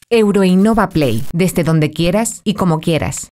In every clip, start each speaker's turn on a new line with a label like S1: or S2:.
S1: Euroinnova Play, desde donde quieras y como quieras.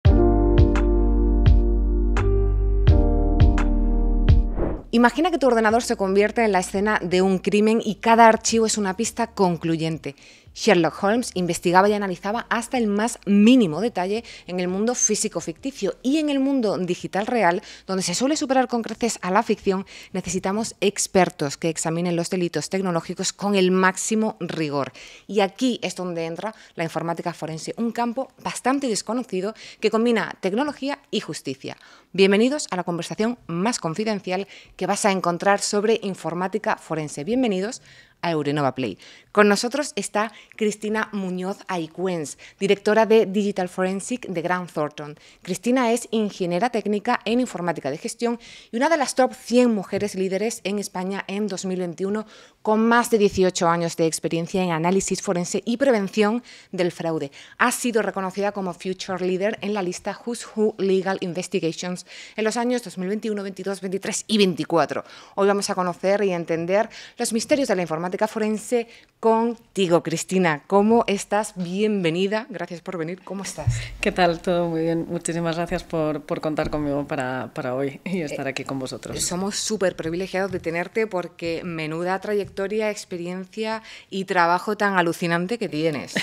S1: Imagina que tu ordenador se convierte en la escena de un crimen y cada archivo es una pista concluyente. Sherlock Holmes investigaba y analizaba hasta el más mínimo detalle en el mundo físico-ficticio, y en el mundo digital real, donde se suele superar con creces a la ficción, necesitamos expertos que examinen los delitos tecnológicos con el máximo rigor. Y aquí es donde entra la informática forense, un campo bastante desconocido que combina tecnología y justicia. Bienvenidos a la conversación más confidencial que vas a encontrar sobre informática forense. Bienvenidos a Euroinnova Play. Con nosotros está Cristina Muñoz Aycuens, directora de Digital Forensic de Grant Thornton. Cristina es ingeniera técnica en informática de gestión y una de las top 100 mujeres líderes en España en 2021, con más de 18 años de experiencia en análisis forense y prevención del fraude. Ha sido reconocida como Future Leader en la lista Who's Who Legal Investigations en los años 2021, 22, 23 y 24. Hoy vamos a conocer y entender los misterios de la informática forense contigo, Cristina. ¿Cómo estás? Bienvenida. Gracias por venir. ¿Cómo estás?
S2: ¿Qué tal? Todo muy bien. Muchísimas gracias por contar conmigo para hoy y estar aquí con vosotros.
S1: Somos súper privilegiados de tenerte porque menuda trayectoria, experiencia y trabajo tan alucinante que tienes.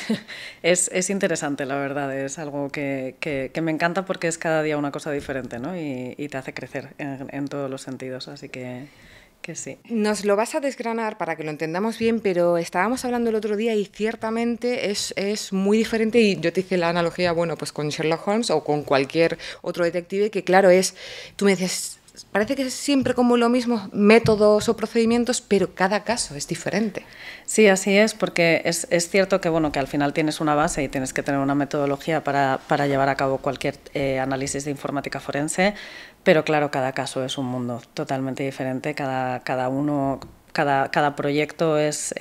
S2: Es interesante, la verdad. Es algo que me encanta porque es cada día una cosa diferente, ¿no? Y te hace crecer en todos los sentidos. Así que sí.
S1: Nos lo vas a desgranar para que lo entendamos bien, pero estábamos hablando el otro día y ciertamente es muy diferente, y yo te hice la analogía, bueno, pues con Sherlock Holmes o con cualquier otro detective, que claro tú me decías, parece que es siempre como lo mismo, métodos o procedimientos, pero cada caso es diferente.
S2: Sí, así es, porque es cierto que, bueno, que al final tienes una base y tienes que tener una metodología para llevar a cabo cualquier análisis de informática forense, pero claro, cada caso es un mundo totalmente diferente, cada proyecto es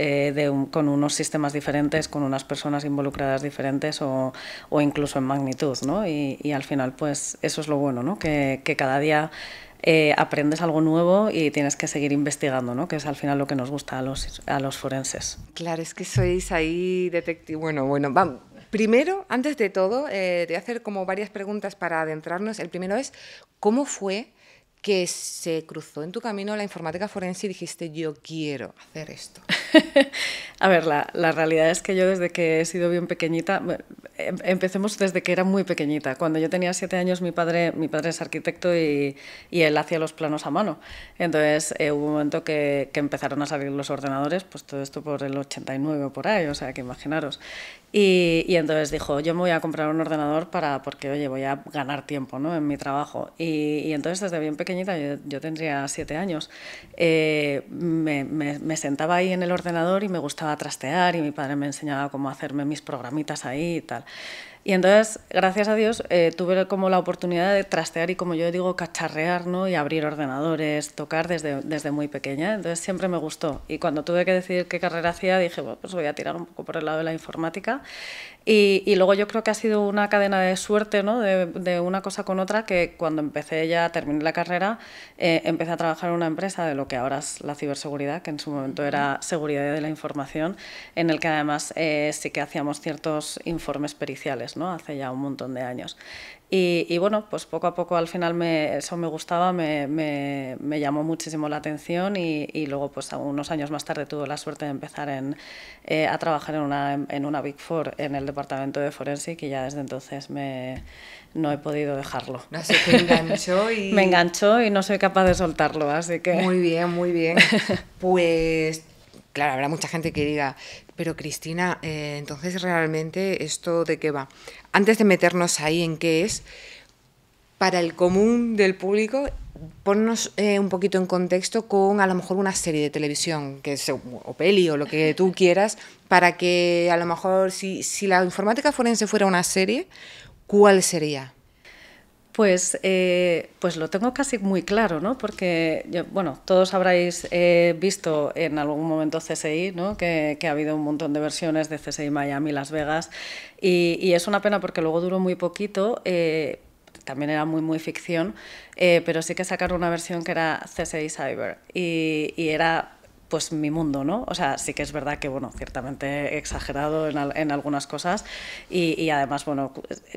S2: con unos sistemas diferentes, con unas personas involucradas diferentes o incluso en magnitud, ¿no? Y al final, pues eso es lo bueno, ¿no? Que cada día aprendes algo nuevo y tienes que seguir investigando, ¿no? Que es al final lo que nos gusta a los forenses.
S1: Claro, es que sois ahí detective. Bueno, vamos. Primero, antes de todo, te voy a hacer como varias preguntas para adentrarnos. El primero es, ¿cómo fue que se cruzó en tu camino la informática forense y dijiste, yo quiero hacer esto?
S2: A ver, la realidad es que yo desde que he sido bien pequeñita, empecemos desde que era muy pequeñita. Cuando yo tenía 7 años, mi padre es arquitecto y él hacía los planos a mano. Entonces hubo un momento que empezaron a salir los ordenadores, pues todo esto por el 89 o por ahí, o sea que imaginaros. Y entonces dijo, yo me voy a comprar un ordenador porque, oye, voy a ganar tiempo, ¿no? En mi trabajo. Y entonces desde bien pequeñita, yo tendría 7 años, me sentaba ahí en el ordenador y me gustaba trastear y mi padre me enseñaba cómo hacerme mis programitas ahí y tal. Y entonces, gracias a Dios, tuve como la oportunidad de trastear y, como yo digo, cacharrear, ¿no? Y abrir ordenadores, tocar desde muy pequeña. Entonces siempre me gustó. Y cuando tuve que decidir qué carrera hacía, dije, bueno, pues voy a tirar un poco por el lado de la informática. Y luego yo creo que ha sido una cadena de suerte, ¿no? De una cosa con otra, que cuando terminé la carrera, empecé a trabajar en una empresa de lo que ahora es la ciberseguridad, que en su momento era seguridad de la información, en el que además sí que hacíamos ciertos informes periciales, ¿no? Hace ya un montón de años. Y bueno, pues poco a poco al final eso me gustaba, me llamó muchísimo la atención y luego pues unos años más tarde tuve la suerte de empezar a trabajar en una Big Four en el departamento de Forensic y ya desde entonces no he podido dejarlo.
S1: No sé, te enganchó y...
S2: Me enganchó y no soy capaz de soltarlo, así que...
S1: Muy bien, muy bien. Pues... Claro, habrá mucha gente que diga, pero Cristina, entonces realmente ¿esto de qué va? Antes de meternos ahí en qué es, para el común del público, ponnos un poquito en contexto con a lo mejor una serie de televisión, o peli o lo que tú quieras, para que a lo mejor si la informática forense fuera una serie, ¿cuál sería?
S2: Pues lo tengo casi muy claro, ¿no? Porque, todos habréis visto en algún momento CSI, ¿no? Que ha habido un montón de versiones de CSI Miami, Las Vegas, y es una pena porque luego duró muy poquito, también era muy ficción, pero sí que sacaron una versión que era CSI Cyber, y era pues mi mundo, ¿no? O sea, sí que es verdad que, bueno, ciertamente exagerado en algunas cosas y además, bueno,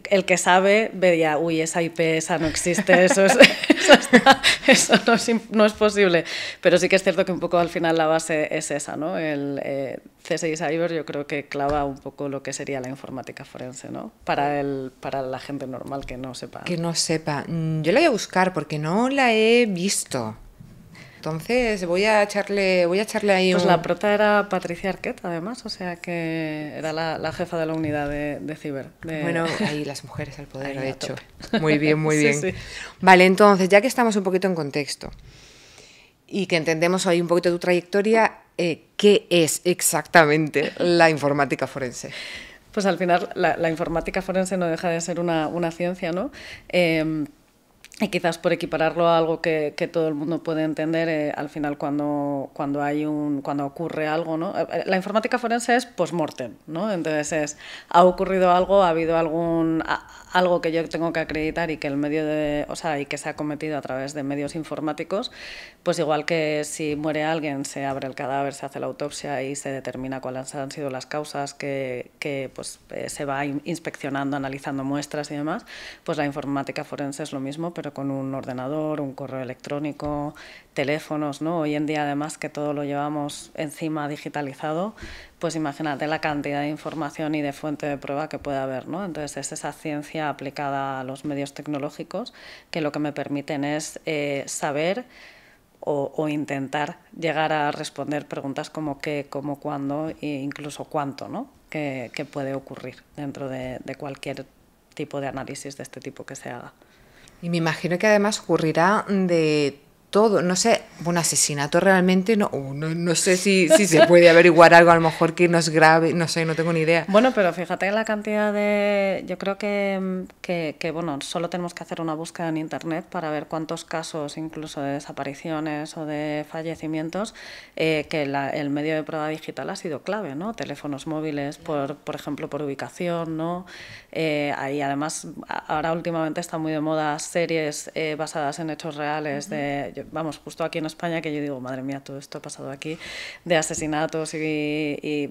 S2: el que sabe veía, uy, esa IP, esa no existe, eso no es posible. Pero sí que es cierto que un poco al final la base es esa, ¿no? El C6 Cyber yo creo que clava un poco lo que sería la informática forense, ¿no? Para la gente normal que no sepa.
S1: Que no sepa. Yo la voy a buscar porque no la he visto. Entonces voy a echarle ahí
S2: Pues la prota era Patricia Arquette, además, o sea que era la jefa de la unidad de ciber.
S1: Bueno, ahí las mujeres al poder,
S2: ahí
S1: de
S2: a
S1: hecho.
S2: tope.
S1: Muy bien, muy
S2: Sí,
S1: bien.
S2: sí.
S1: Vale, entonces, ya que estamos un poquito en contexto y que entendemos hoy un poquito tu trayectoria, ¿qué es exactamente la informática forense?
S2: Pues al final la informática forense no deja de ser una ciencia, ¿no? Y quizás por equipararlo a algo que todo el mundo puede entender, al final cuando ocurre algo, ¿no? La informática forense es post-mortem, ¿no? Entonces ha ocurrido algo, ha habido algo que yo tengo que acreditar y que y que se ha cometido a través de medios informáticos, pues igual que si muere alguien, se abre el cadáver, se hace la autopsia y se determina cuáles han sido las causas se va inspeccionando, analizando muestras y demás, pues la informática forense es lo mismo, pero con un ordenador, un correo electrónico, teléfonos, ¿no? Hoy en día, además, que todo lo llevamos encima digitalizado, pues imagínate la cantidad de información y de fuente de prueba que puede haber, ¿no? Entonces, es esa ciencia aplicada a los medios tecnológicos que lo que me permiten es saber o intentar llegar a responder preguntas como qué, cómo, cuándo e incluso cuánto, ¿no? que puede ocurrir dentro de cualquier tipo de análisis de este tipo que se haga.
S1: Y me imagino que además ocurrirá de todo, no sé, un asesinato realmente, no sé si se puede averiguar algo a lo mejor que no es grave, no sé, no tengo ni idea.
S2: Bueno, pero fíjate en la cantidad yo creo que bueno, solo tenemos que hacer una búsqueda en internet para ver cuántos casos incluso de desapariciones o de fallecimientos el medio de prueba digital ha sido clave, ¿no? Teléfonos móviles, por ejemplo, por ubicación, ¿no? Ahí además, ahora últimamente está muy de moda series basadas en hechos reales vamos, justo aquí en España, que yo digo, madre mía, todo esto ha pasado aquí, de asesinatos y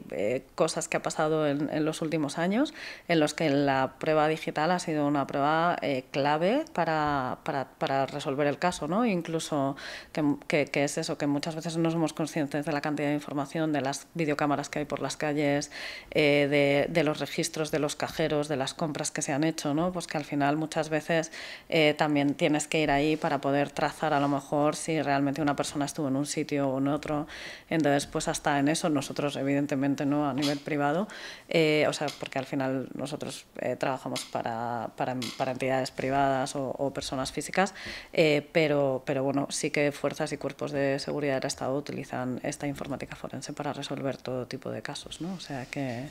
S2: cosas que ha pasado en los últimos años, en los que la prueba digital ha sido una prueba clave para resolver el caso, ¿no? Incluso que es eso, que muchas veces no somos conscientes de la cantidad de información, de las videocámaras que hay por las calles, de los registros de los cajeros, de las compras que se han hecho, ¿no? Pues que al final muchas veces también tienes que ir ahí para poder trazar a lo mejor si realmente una persona estuvo en un sitio o en otro. Entonces, pues hasta en eso nosotros, evidentemente, no a nivel privado, porque al final nosotros trabajamos para entidades privadas o personas físicas, pero bueno, sí que fuerzas y cuerpos de seguridad del Estado utilizan esta informática forense para resolver todo tipo de casos, ¿no? O sea que...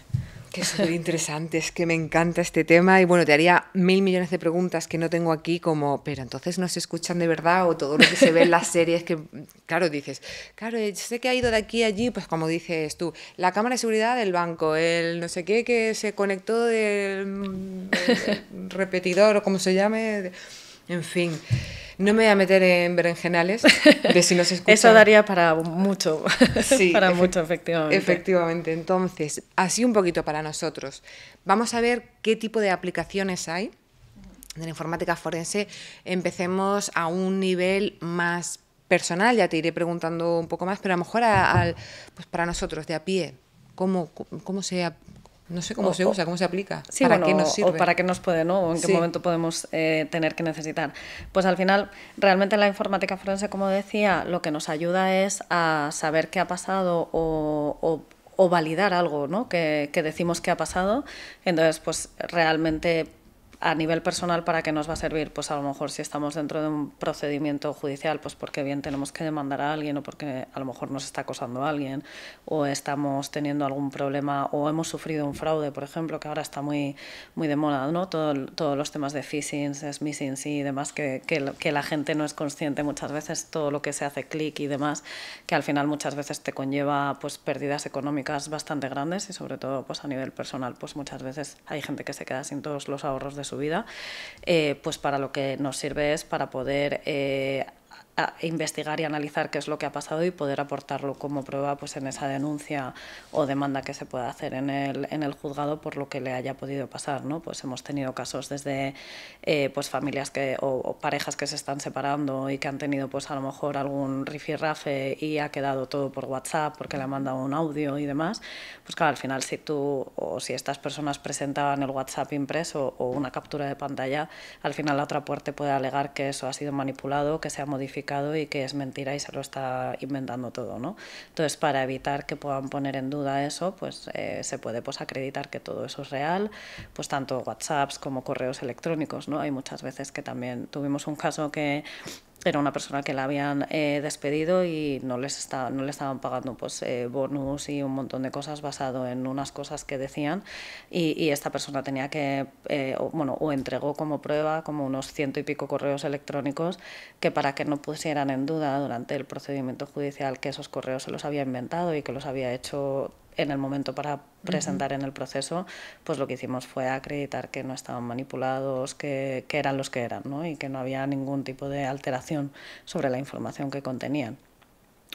S1: Que es súper interesante, es que me encanta este tema y bueno, te haría 1000 millones de preguntas que no tengo aquí como, pero entonces no se escuchan de verdad o todo lo que se ve en las series que, claro, dices, claro, sé que ha ido de aquí a allí, pues como dices tú, la cámara de seguridad del banco, el no sé qué que se conectó del repetidor o como se llame, en fin... No me voy a meter en berenjenales de si no se escucha.
S2: Eso daría para mucho,
S1: sí,
S2: para mucho, efectivamente.
S1: Efectivamente. Entonces, así un poquito para nosotros. Vamos a ver qué tipo de aplicaciones hay de la informática forense. Empecemos a un nivel más personal, ya te iré preguntando un poco más, pero a lo mejor pues para nosotros, de a pie, ¿cómo se no sé cómo se usa, cómo se aplica,
S2: sí,
S1: para
S2: bueno,
S1: qué nos sirve.
S2: O para qué nos puede, ¿no? O en qué momento podemos tener que necesitar. Pues al final, realmente la informática forense, como decía, lo que nos ayuda es a saber qué ha pasado o validar algo, ¿no? Que decimos que ha pasado. Entonces, pues realmente... A nivel personal, ¿para qué nos va a servir? Pues a lo mejor si estamos dentro de un procedimiento judicial, pues porque bien tenemos que demandar a alguien o porque a lo mejor nos está acosando a alguien o estamos teniendo algún problema o hemos sufrido un fraude, por ejemplo, que ahora está muy de moda, ¿no? Todos los temas de phishing, smishing y demás, que la gente no es consciente muchas veces, todo lo que se hace clic y demás, que al final muchas veces te conlleva pues pérdidas económicas bastante grandes y sobre todo pues a nivel personal, pues muchas veces hay gente que se queda sin todos los ahorros de su vida, pues para lo que nos sirve es para poder a investigar y analizar qué es lo que ha pasado y poder aportarlo como prueba pues en esa denuncia o demanda que se pueda hacer en el juzgado por lo que le haya podido pasar, ¿no? Pues hemos tenido casos desde pues familias o parejas que se están separando y que han tenido pues a lo mejor algún rifirrafe y ha quedado todo por WhatsApp porque le han mandado un audio y demás. Pues claro, al final si tú o si estas personas presentaban el WhatsApp impreso o una captura de pantalla, al final la otra parte puede alegar que eso ha sido manipulado, que se ha modificado y que es mentira y se lo está inventando todo, ¿no? Entonces, para evitar que puedan poner en duda eso, pues se puede pues acreditar que todo eso es real, pues tanto WhatsApps como correos electrónicos, ¿no? Hay muchas veces que también tuvimos un caso que era una persona que la habían despedido y no le estaban pagando pues bonus y un montón de cosas basado en unas cosas que decían y esta persona tenía que, o entregó como prueba como unos 100 y pico correos electrónicos que para que no pusieran en duda durante el procedimiento judicial que esos correos se los había inventado y que los había hecho en el momento para presentar en el proceso, pues lo que hicimos fue acreditar que no estaban manipulados, que eran los que eran, ¿no? Y que no había ningún tipo de alteración sobre la información que contenían.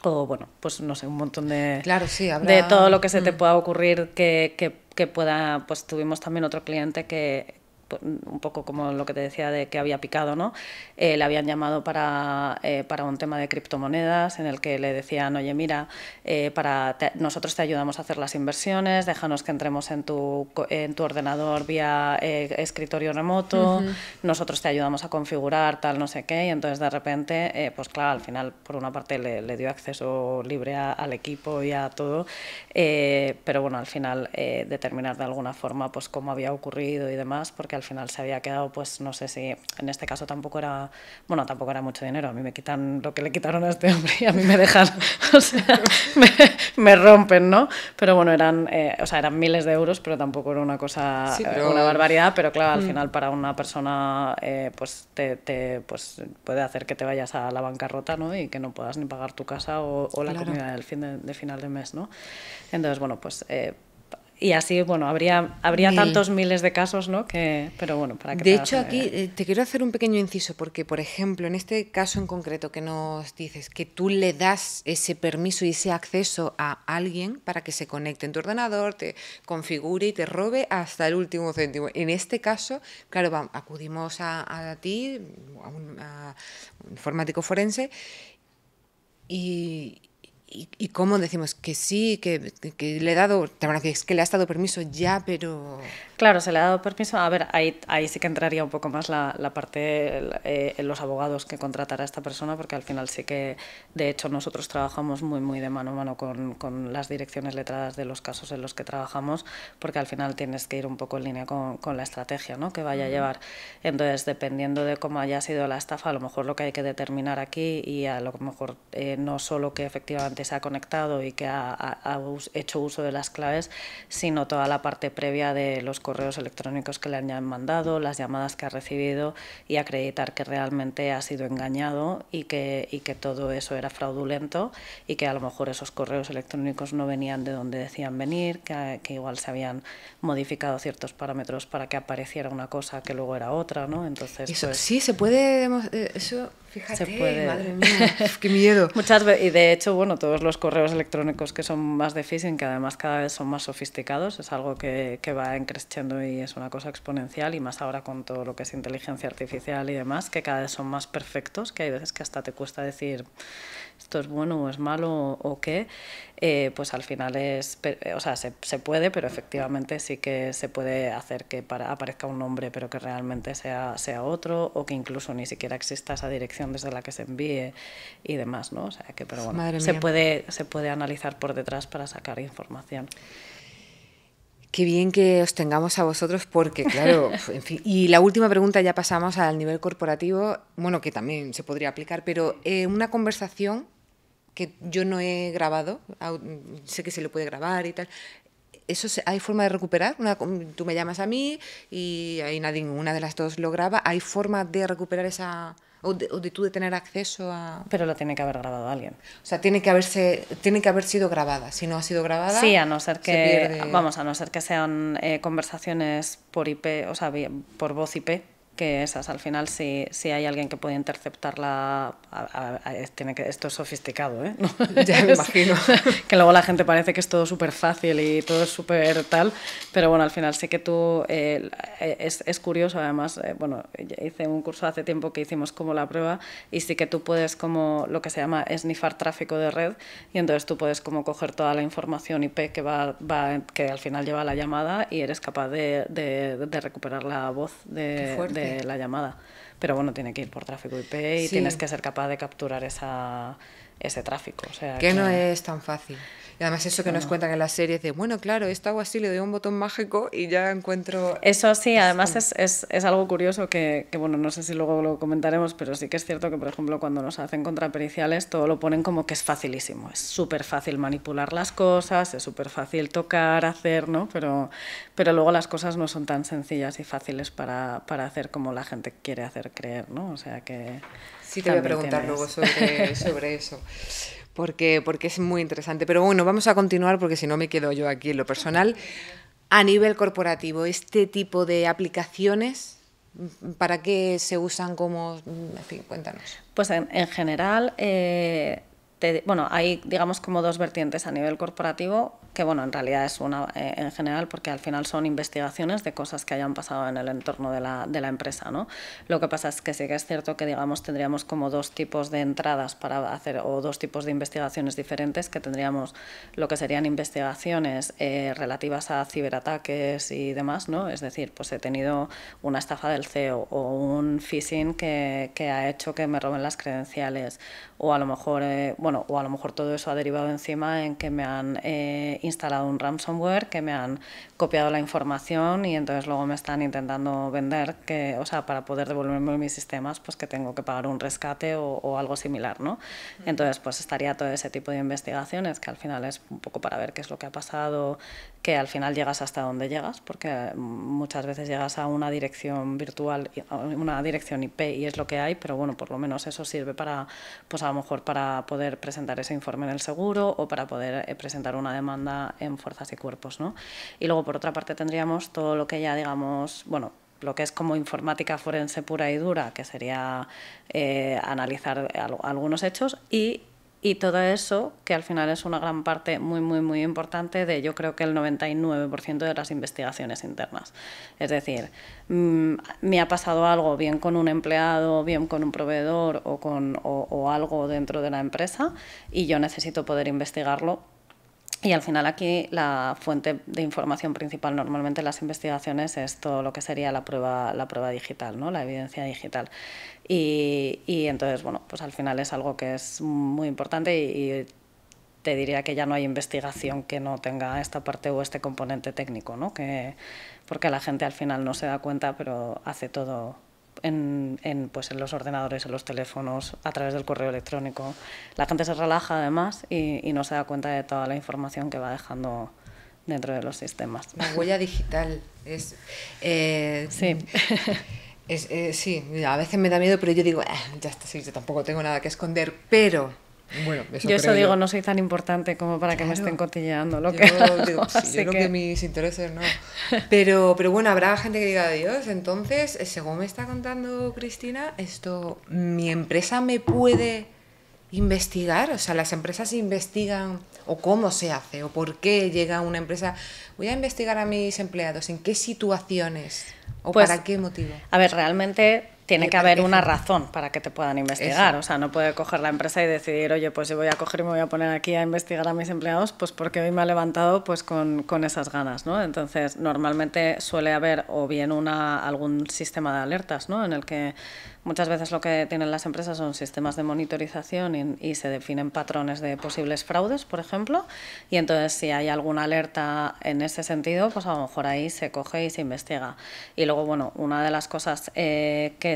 S2: O bueno, pues no sé, un montón de,
S1: claro, sí,
S2: de todo lo que se te pueda ocurrir que pueda, pues tuvimos también otro cliente que un poco como lo que te decía de que había picado, ¿no? Le habían llamado para un tema de criptomonedas en el que le decían, oye, mira, nosotros te ayudamos a hacer las inversiones, déjanos que entremos en tu ordenador vía escritorio remoto, nosotros te ayudamos a configurar tal, no sé qué, y entonces de repente, pues claro, al final por una parte le dio acceso libre al equipo y a todo, pero bueno, al final determinar de alguna forma pues cómo había ocurrido y demás, porque al final se había quedado, pues no sé si en este caso tampoco era mucho dinero, a mí me quitan lo que le quitaron a este hombre y a mí me dejan, o sea, me rompen, ¿no? Pero bueno, eran miles de euros, pero tampoco era una cosa, una barbaridad, pero claro, al final para una persona pues pues puede hacer que te vayas a la bancarrota, ¿no? Y que no puedas ni pagar tu casa o la comida de final de mes, ¿no? Entonces, bueno, pues y así, bueno, habría tantos miles de casos, ¿no? Pero bueno, para que
S1: de hecho, aquí te quiero hacer un pequeño inciso, porque, por ejemplo, en este caso en concreto que nos dices, que tú le das ese permiso y ese acceso a alguien para que se conecte en tu ordenador, te configure y te robe hasta el último céntimo. En este caso, claro, acudimos a ti, a un informático forense, ¿Y cómo decimos que sí, que le he dado, bueno, que es que le has dado permiso ya, pero...?
S2: Claro, se le ha dado permiso. A ver, ahí sí que entraría un poco más la parte, los abogados que contratará a esta persona, porque al final sí que, de hecho, nosotros trabajamos muy de mano a mano con las direcciones letradas de los casos en los que trabajamos, porque al final tienes que ir un poco en línea con la estrategia, ¿no?, que vaya a llevar. Entonces, dependiendo de cómo haya sido la estafa, a lo mejor lo que hay que determinar aquí, y a lo mejor no solo que efectivamente se ha conectado y que ha hecho uso de las claves, sino toda la parte previa de los correos electrónicos que le han mandado, las llamadas que ha recibido, y acreditar que realmente ha sido engañado y que todo eso era fraudulento y que a lo mejor esos correos electrónicos no venían de donde decían venir, que igual se habían modificado ciertos parámetros para que apareciera una cosa que luego era otra, ¿no? Entonces,
S1: eso,
S2: pues,
S1: sí, se puede... Eso... Fíjate,
S2: se puede.
S1: Madre mía, qué miedo.
S2: Muchas veces, y de hecho, bueno, todos los correos electrónicos que son más de phishing, que además cada vez son más sofisticados, es algo que va creciendo y es una cosa exponencial, y más ahora con todo lo que es inteligencia artificial y demás, que cada vez son más perfectos, que hay veces que hasta te cuesta decir esto es bueno o es malo o qué, pues al final se puede, pero efectivamente sí que se puede hacer que aparezca un nombre pero que realmente sea otro, o que incluso ni siquiera exista esa dirección desde la que se envíe y demás, ¿no? O sea que, pero bueno, se puede analizar por detrás para sacar información.
S1: Qué bien que os tengamos a vosotros, porque claro, en fin. Y la última pregunta, ya pasamos al nivel corporativo, bueno, que también se podría aplicar, pero una conversación que yo no he grabado, sé que se le puede grabar y tal, ¿eso ¿hay forma de recuperar? Tú me llamas a mí y ahí ninguna de las dos lo graba. ¿Hay forma de recuperar esa...? O de tú de tener acceso a...?
S2: Pero lo tiene que haber grabado alguien.
S1: O sea, tiene que haber sido grabada. Si no ha sido grabada...
S2: Sí, a no ser que sean conversaciones por IP, o sea, por voz IP, que esas al final si hay alguien que puede interceptarla, esto es sofisticado, ¿eh? ¿No?
S1: Ya me imagino.
S2: Que luego la gente parece que es todo súper fácil y todo es súper tal, pero bueno, al final sí que tú, es curioso además, bueno, hice un curso hace tiempo que hicimos como la prueba y sí que tú puedes como lo que se llama snifar tráfico de red y entonces tú puedes como coger toda la información IP que al final lleva la llamada y eres capaz de recuperar la voz de la llamada. Pero bueno, tiene que ir por tráfico IP y tienes que ser capaz de capturar ese tráfico. O sea,
S1: que no es tan fácil. Y además eso que nos cuentan en las series de, bueno, claro, esto hago así, le doy un botón mágico y ya encuentro...
S2: Eso sí, además es algo curioso que, bueno, no sé si luego lo comentaremos, pero sí que es cierto que, por ejemplo, cuando nos hacen contrapericiales, todo lo ponen como que es facilísimo. Es súper fácil manipular las cosas, es súper fácil tocar, hacer, ¿no? Pero luego las cosas no son tan sencillas y fáciles para hacer como la gente quiere hacer creer, ¿no? O sea que...
S1: Sí, te voy a preguntar luego sobre eso. Porque es muy interesante. Pero bueno, vamos a continuar porque si no me quedo yo aquí en lo personal. A nivel corporativo, este tipo de aplicaciones, ¿para qué se usan como...? En fin, cuéntanos.
S2: Pues en general, bueno, hay digamos como dos vertientes a nivel corporativo, que bueno, en realidad es una en general, porque al final son investigaciones de cosas que hayan pasado en el entorno de la empresa, ¿no? Lo que pasa es que sí que es cierto que digamos tendríamos como dos tipos de entradas para hacer, o dos tipos de investigaciones diferentes, que tendríamos lo que serían investigaciones relativas a ciberataques y demás, ¿no? Es decir, pues he tenido una estafa del CEO o un phishing que ha hecho que me roben las credenciales, o a lo mejor o a lo mejor todo eso ha derivado encima en que me han instalado un ransomware, que me han copiado la información y entonces luego me están intentando vender que, o sea, para poder devolverme mis sistemas, pues que tengo que pagar un rescate o algo similar, ¿no? Entonces, pues estaría todo ese tipo de investigaciones que al final es un poco para ver qué es lo que ha pasado, que al final llegas hasta donde llegas, porque muchas veces llegas a una dirección virtual, una dirección IP y es lo que hay, pero bueno, por lo menos eso sirve para, pues a lo mejor para poder presentar ese informe en el seguro o para poder presentar una demanda en Fuerzas y Cuerpos, ¿no? Y luego, por otra parte, tendríamos todo lo que ya, digamos, bueno, lo que es como informática forense pura y dura, que sería analizar algunos hechos y todo eso, que al final es una gran parte muy, muy, muy importante de, yo creo que el 99% de las investigaciones internas. Es decir, me ha pasado algo bien con un empleado, bien con un proveedor o algo dentro de la empresa y yo necesito poder investigarlo. Y al final aquí la fuente de información principal normalmente en las investigaciones es todo lo que sería la prueba digital, ¿no? La evidencia digital. Y entonces, bueno, pues al final es algo que es muy importante y te diría que ya no hay investigación que no tenga esta parte o este componente técnico, ¿no? Porque la gente al final no se da cuenta, pero hace todo pues en los ordenadores, en los teléfonos, a través del correo electrónico. La gente se relaja además y no se da cuenta de toda la información que va dejando dentro de los sistemas.
S1: La huella digital es...
S2: sí.
S1: Sí, a veces me da miedo, pero yo digo, ya está, sí, yo tampoco tengo nada que esconder, pero... Bueno,
S2: eso digo, no soy tan importante como para que me estén cotilleando
S1: yo creo que mis intereses no. Pero bueno, habrá gente que diga, Dios, entonces, según me está contando Cristina, mi empresa me puede investigar, o sea, las empresas investigan, o cómo se hace, o por qué llega una empresa, voy a investigar a mis empleados, en qué situaciones, o pues, para qué motivo.
S2: A ver, realmente... Tiene que haber una razón para que te puedan investigar. Eso. O sea, no puede coger la empresa y decidir, oye, pues yo voy a coger y me voy a poner aquí a investigar a mis empleados, pues porque hoy me ha levantado pues con esas ganas, ¿no? Entonces, normalmente suele haber o bien algún sistema de alertas, ¿no? En el que muchas veces lo que tienen las empresas son sistemas de monitorización y se definen patrones de posibles fraudes, por ejemplo, y entonces si hay alguna alerta en ese sentido, pues a lo mejor ahí se coge y se investiga. Y luego, bueno, una de las cosas que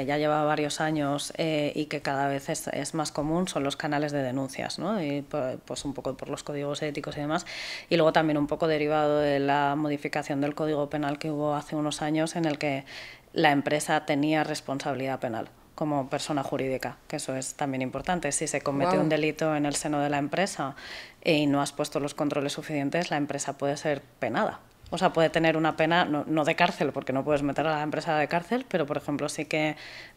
S2: ya lleva varios años y que cada vez es más común son los canales de denuncias, ¿no? Y pues un poco por los códigos éticos y demás. Y luego también un poco derivado de la modificación del Código Penal que hubo hace unos años en el que la empresa tenía responsabilidad penal como persona jurídica, que eso es también importante. Si se comete un delito en el seno de la empresa y no has puesto los controles suficientes, la empresa puede ser penada. O sea, puede tener una pena, no de cárcel, porque no puedes meter a la empresa de cárcel, pero, por ejemplo,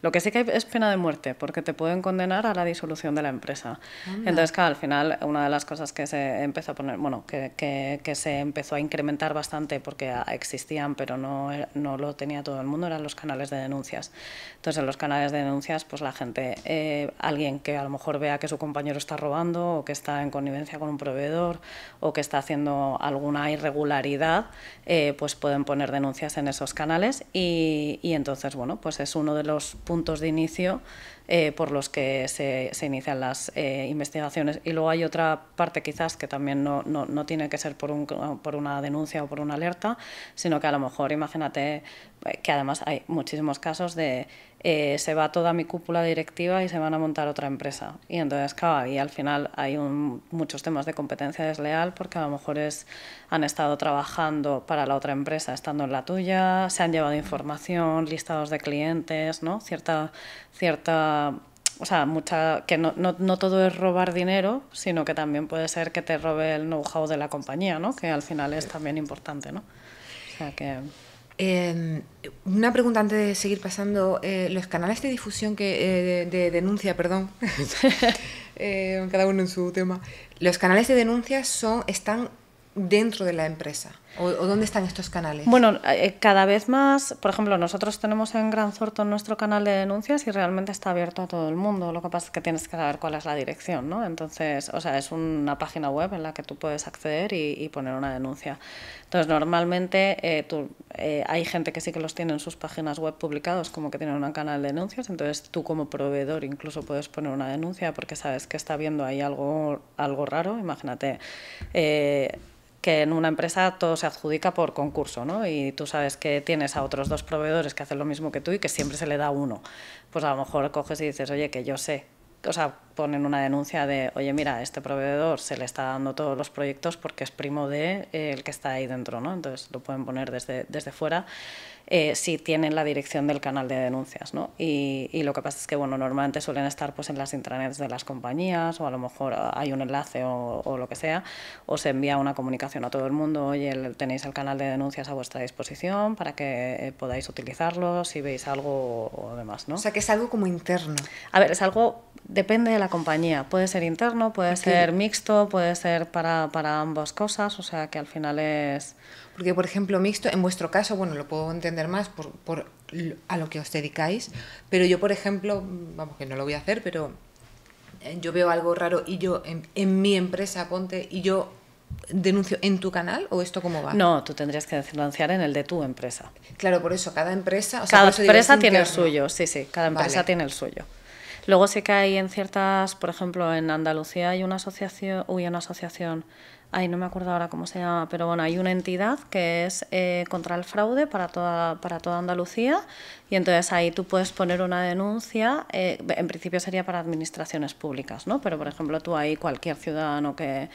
S2: lo que sí que hay es pena de muerte, porque te pueden condenar a la disolución de la empresa.
S1: Anda.
S2: Entonces, claro, al final, una de las cosas que se empezó a poner, bueno, que se empezó a incrementar bastante, porque existían, pero no lo tenía todo el mundo, eran los canales de denuncias. Entonces, en los canales de denuncias, pues la gente, alguien que a lo mejor vea que su compañero está robando, o que está en connivencia con un proveedor, o que está haciendo alguna irregularidad, pues pueden poner denuncias en esos canales y entonces, bueno, pues es uno de los puntos de inicio por los que se inician las investigaciones. Y luego hay otra parte quizás que también no tiene que ser por una denuncia o por una alerta, sino que a lo mejor, imagínate, que además hay muchísimos casos de se va toda mi cúpula directiva y se van a montar otra empresa. Y entonces, claro, ahí al final hay muchos temas de competencia desleal, porque a lo mejor han estado trabajando para la otra empresa estando en la tuya, se han llevado información, listados de clientes, ¿no? Cierta o sea, que no todo es robar dinero, sino que también puede ser que te robe el know-how de la compañía, ¿no? Que al final es también importante, ¿no? O sea que...
S1: Una pregunta antes de seguir pasando. Los canales de difusión de denuncia, perdón, cada uno en su tema. Los canales de denuncia están dentro de la empresa. ¿O dónde están estos canales?
S2: Bueno, cada vez más, por ejemplo, nosotros tenemos en Gran Thornton nuestro canal de denuncias y realmente está abierto a todo el mundo. Lo que pasa es que tienes que saber cuál es la dirección, ¿no? Entonces, o sea, es una página web en la que tú puedes acceder y poner una denuncia. Entonces, normalmente hay gente que sí que los tiene en sus páginas web publicados como que tienen un canal de denuncias. Entonces, tú como proveedor incluso puedes poner una denuncia porque sabes que está viendo ahí algo raro. Imagínate... que en una empresa todo se adjudica por concurso, ¿no? Y tú sabes que tienes a otros 2 proveedores que hacen lo mismo que tú y que siempre se le da uno. Pues a lo mejor coges y dices, oye, que yo sé. O sea, ponen una denuncia de, oye, mira, a este proveedor se le está dando todos los proyectos porque es primo de el que está ahí dentro, ¿no? Entonces lo pueden poner desde fuera. Si tienen la dirección del canal de denuncias, ¿no? Y lo que pasa es que, bueno, normalmente suelen estar pues en las intranets de las compañías, o a lo mejor hay un enlace o lo que sea, o se envía una comunicación a todo el mundo, oye, tenéis el canal de denuncias a vuestra disposición para que podáis utilizarlo si veis algo o demás, ¿no?
S1: O sea, que es algo como interno.
S2: A ver, es algo... Depende de la compañía, puede ser interno, puede ser mixto, puede ser para ambas cosas, o sea que al final es...
S1: Porque, por ejemplo, mixto, en vuestro caso, bueno, lo puedo entender más a lo que os dedicáis, pero yo, por ejemplo, vamos, que no lo voy a hacer, pero yo veo algo raro y yo en mi empresa, ponte, y yo denuncio en tu canal, ¿o esto cómo va?
S2: No, tú tendrías que denunciar en el de tu empresa.
S1: Claro, por eso, cada empresa... O sea,
S2: cada
S1: por eso
S2: empresa
S1: digo,
S2: tiene el
S1: interno.
S2: suyo, sí, cada empresa tiene el suyo. Luego sí que hay en ciertas, por ejemplo, en Andalucía hay una asociación, ay, no me acuerdo ahora cómo se llama, pero bueno, hay una entidad que es contra el fraude para toda Andalucía, y entonces ahí tú puedes poner una denuncia, en principio sería para administraciones públicas, ¿no? Pero, por ejemplo, tú ahí, cualquier ciudadano que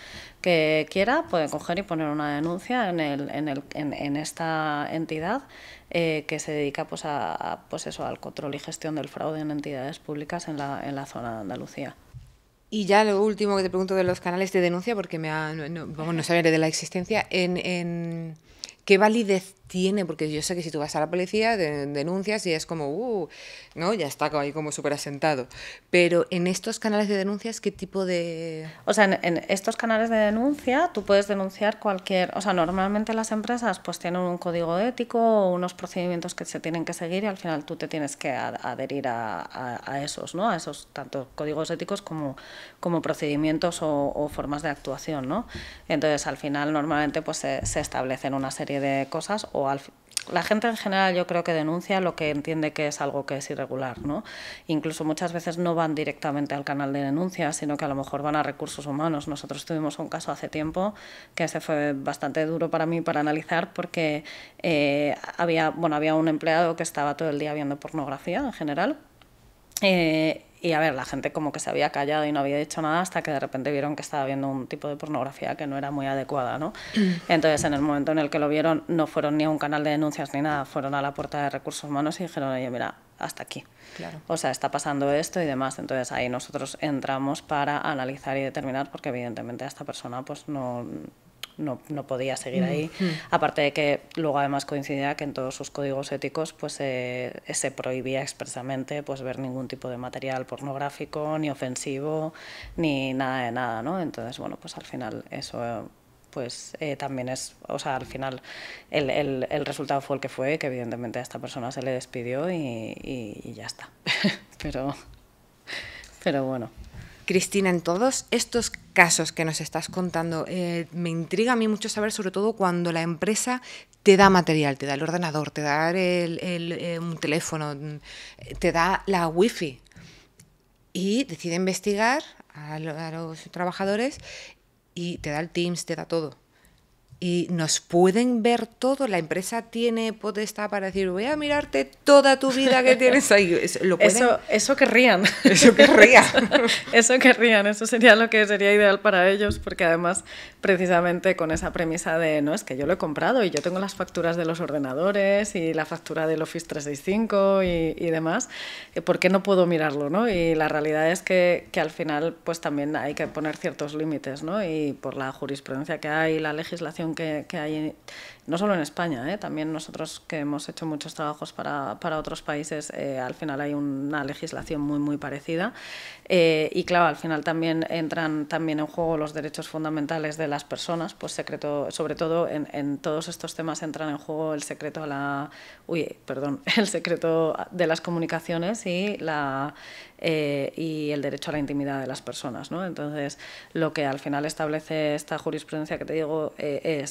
S2: quiera puede coger y poner una denuncia en esta entidad que se dedica pues eso, al control y gestión del fraude en entidades públicas en la zona de Andalucía.
S1: Y ya lo último que te pregunto de los canales de denuncia, porque no sabía de la existencia, ¿qué validez tiene? Porque yo sé que si tú vas a la policía, denuncias y es como, ¿no? Ya está ahí como súper asentado. Pero en estos canales de denuncias, ¿qué tipo de...?
S2: O sea, en estos canales de denuncia tú puedes denunciar cualquier... O sea, normalmente las empresas pues tienen un código ético o unos procedimientos que se tienen que seguir y al final tú te tienes que adherir a esos, ¿no? A esos tanto códigos éticos como procedimientos o formas de actuación, ¿no? Entonces, al final, normalmente pues se establecen una serie de cosas la gente en general yo creo que denuncia lo que entiende que es algo que es irregular, ¿no? Incluso muchas veces no van directamente al canal de denuncia, sino que a lo mejor van a recursos humanos. Nosotros tuvimos un caso hace tiempo que ese fue bastante duro para mí para analizar porque había un empleado que estaba todo el día viendo pornografía en general. Y a ver, la gente como que se había callado y no había dicho nada hasta que de repente vieron que estaba viendo un tipo de pornografía que no era muy adecuada, ¿no? Entonces, en el momento en el que lo vieron, no fueron ni a un canal de denuncias ni nada, fueron a la puerta de recursos humanos y dijeron, oye, mira, hasta aquí.
S1: Claro.
S2: O sea, está pasando esto y demás. Entonces, ahí nosotros entramos para analizar y determinar, porque evidentemente a esta persona pues no no podía seguir ahí. Aparte de que luego además coincidía que en todos sus códigos éticos pues se prohibía expresamente pues ver ningún tipo de material pornográfico, ni ofensivo, ni nada de nada, ¿no? Entonces, bueno, pues al final eso pues también es, o sea, al final el resultado fue el que fue, que evidentemente a esta persona se le despidió y ya está. pero bueno.
S1: Cristina, en todos estos casos que nos estás contando, me intriga a mí mucho saber, sobre todo cuando la empresa te da material, te da el ordenador, te da un teléfono, te da la wifi y decide investigar a los trabajadores y te da el Teams, te da todo. Y nos pueden ver todo, la empresa tiene potestad para decir, voy a mirarte toda tu vida que tienes ahí.
S2: Eso querrían.
S1: Eso querrían.
S2: Eso querrían, eso sería lo que sería ideal para ellos, porque además, precisamente con esa premisa de, no, es que yo lo he comprado y yo tengo las facturas de los ordenadores y la factura del Office 365 y demás, ¿por qué no puedo mirarlo, no? Y la realidad es que al final, pues también hay que poner ciertos límites, ¿no? Y por la jurisprudencia que hay, la legislación que hay, no solo en España, también nosotros que hemos hecho muchos trabajos para otros países, al final hay una legislación muy parecida y claro, al final también entran también en juego los derechos fundamentales de las personas, pues sobre todo en todos estos temas entran en juego el secreto el secreto de las comunicaciones y el derecho a la intimidad de las personas, ¿no? Entonces, lo que al final establece esta jurisprudencia que te digo es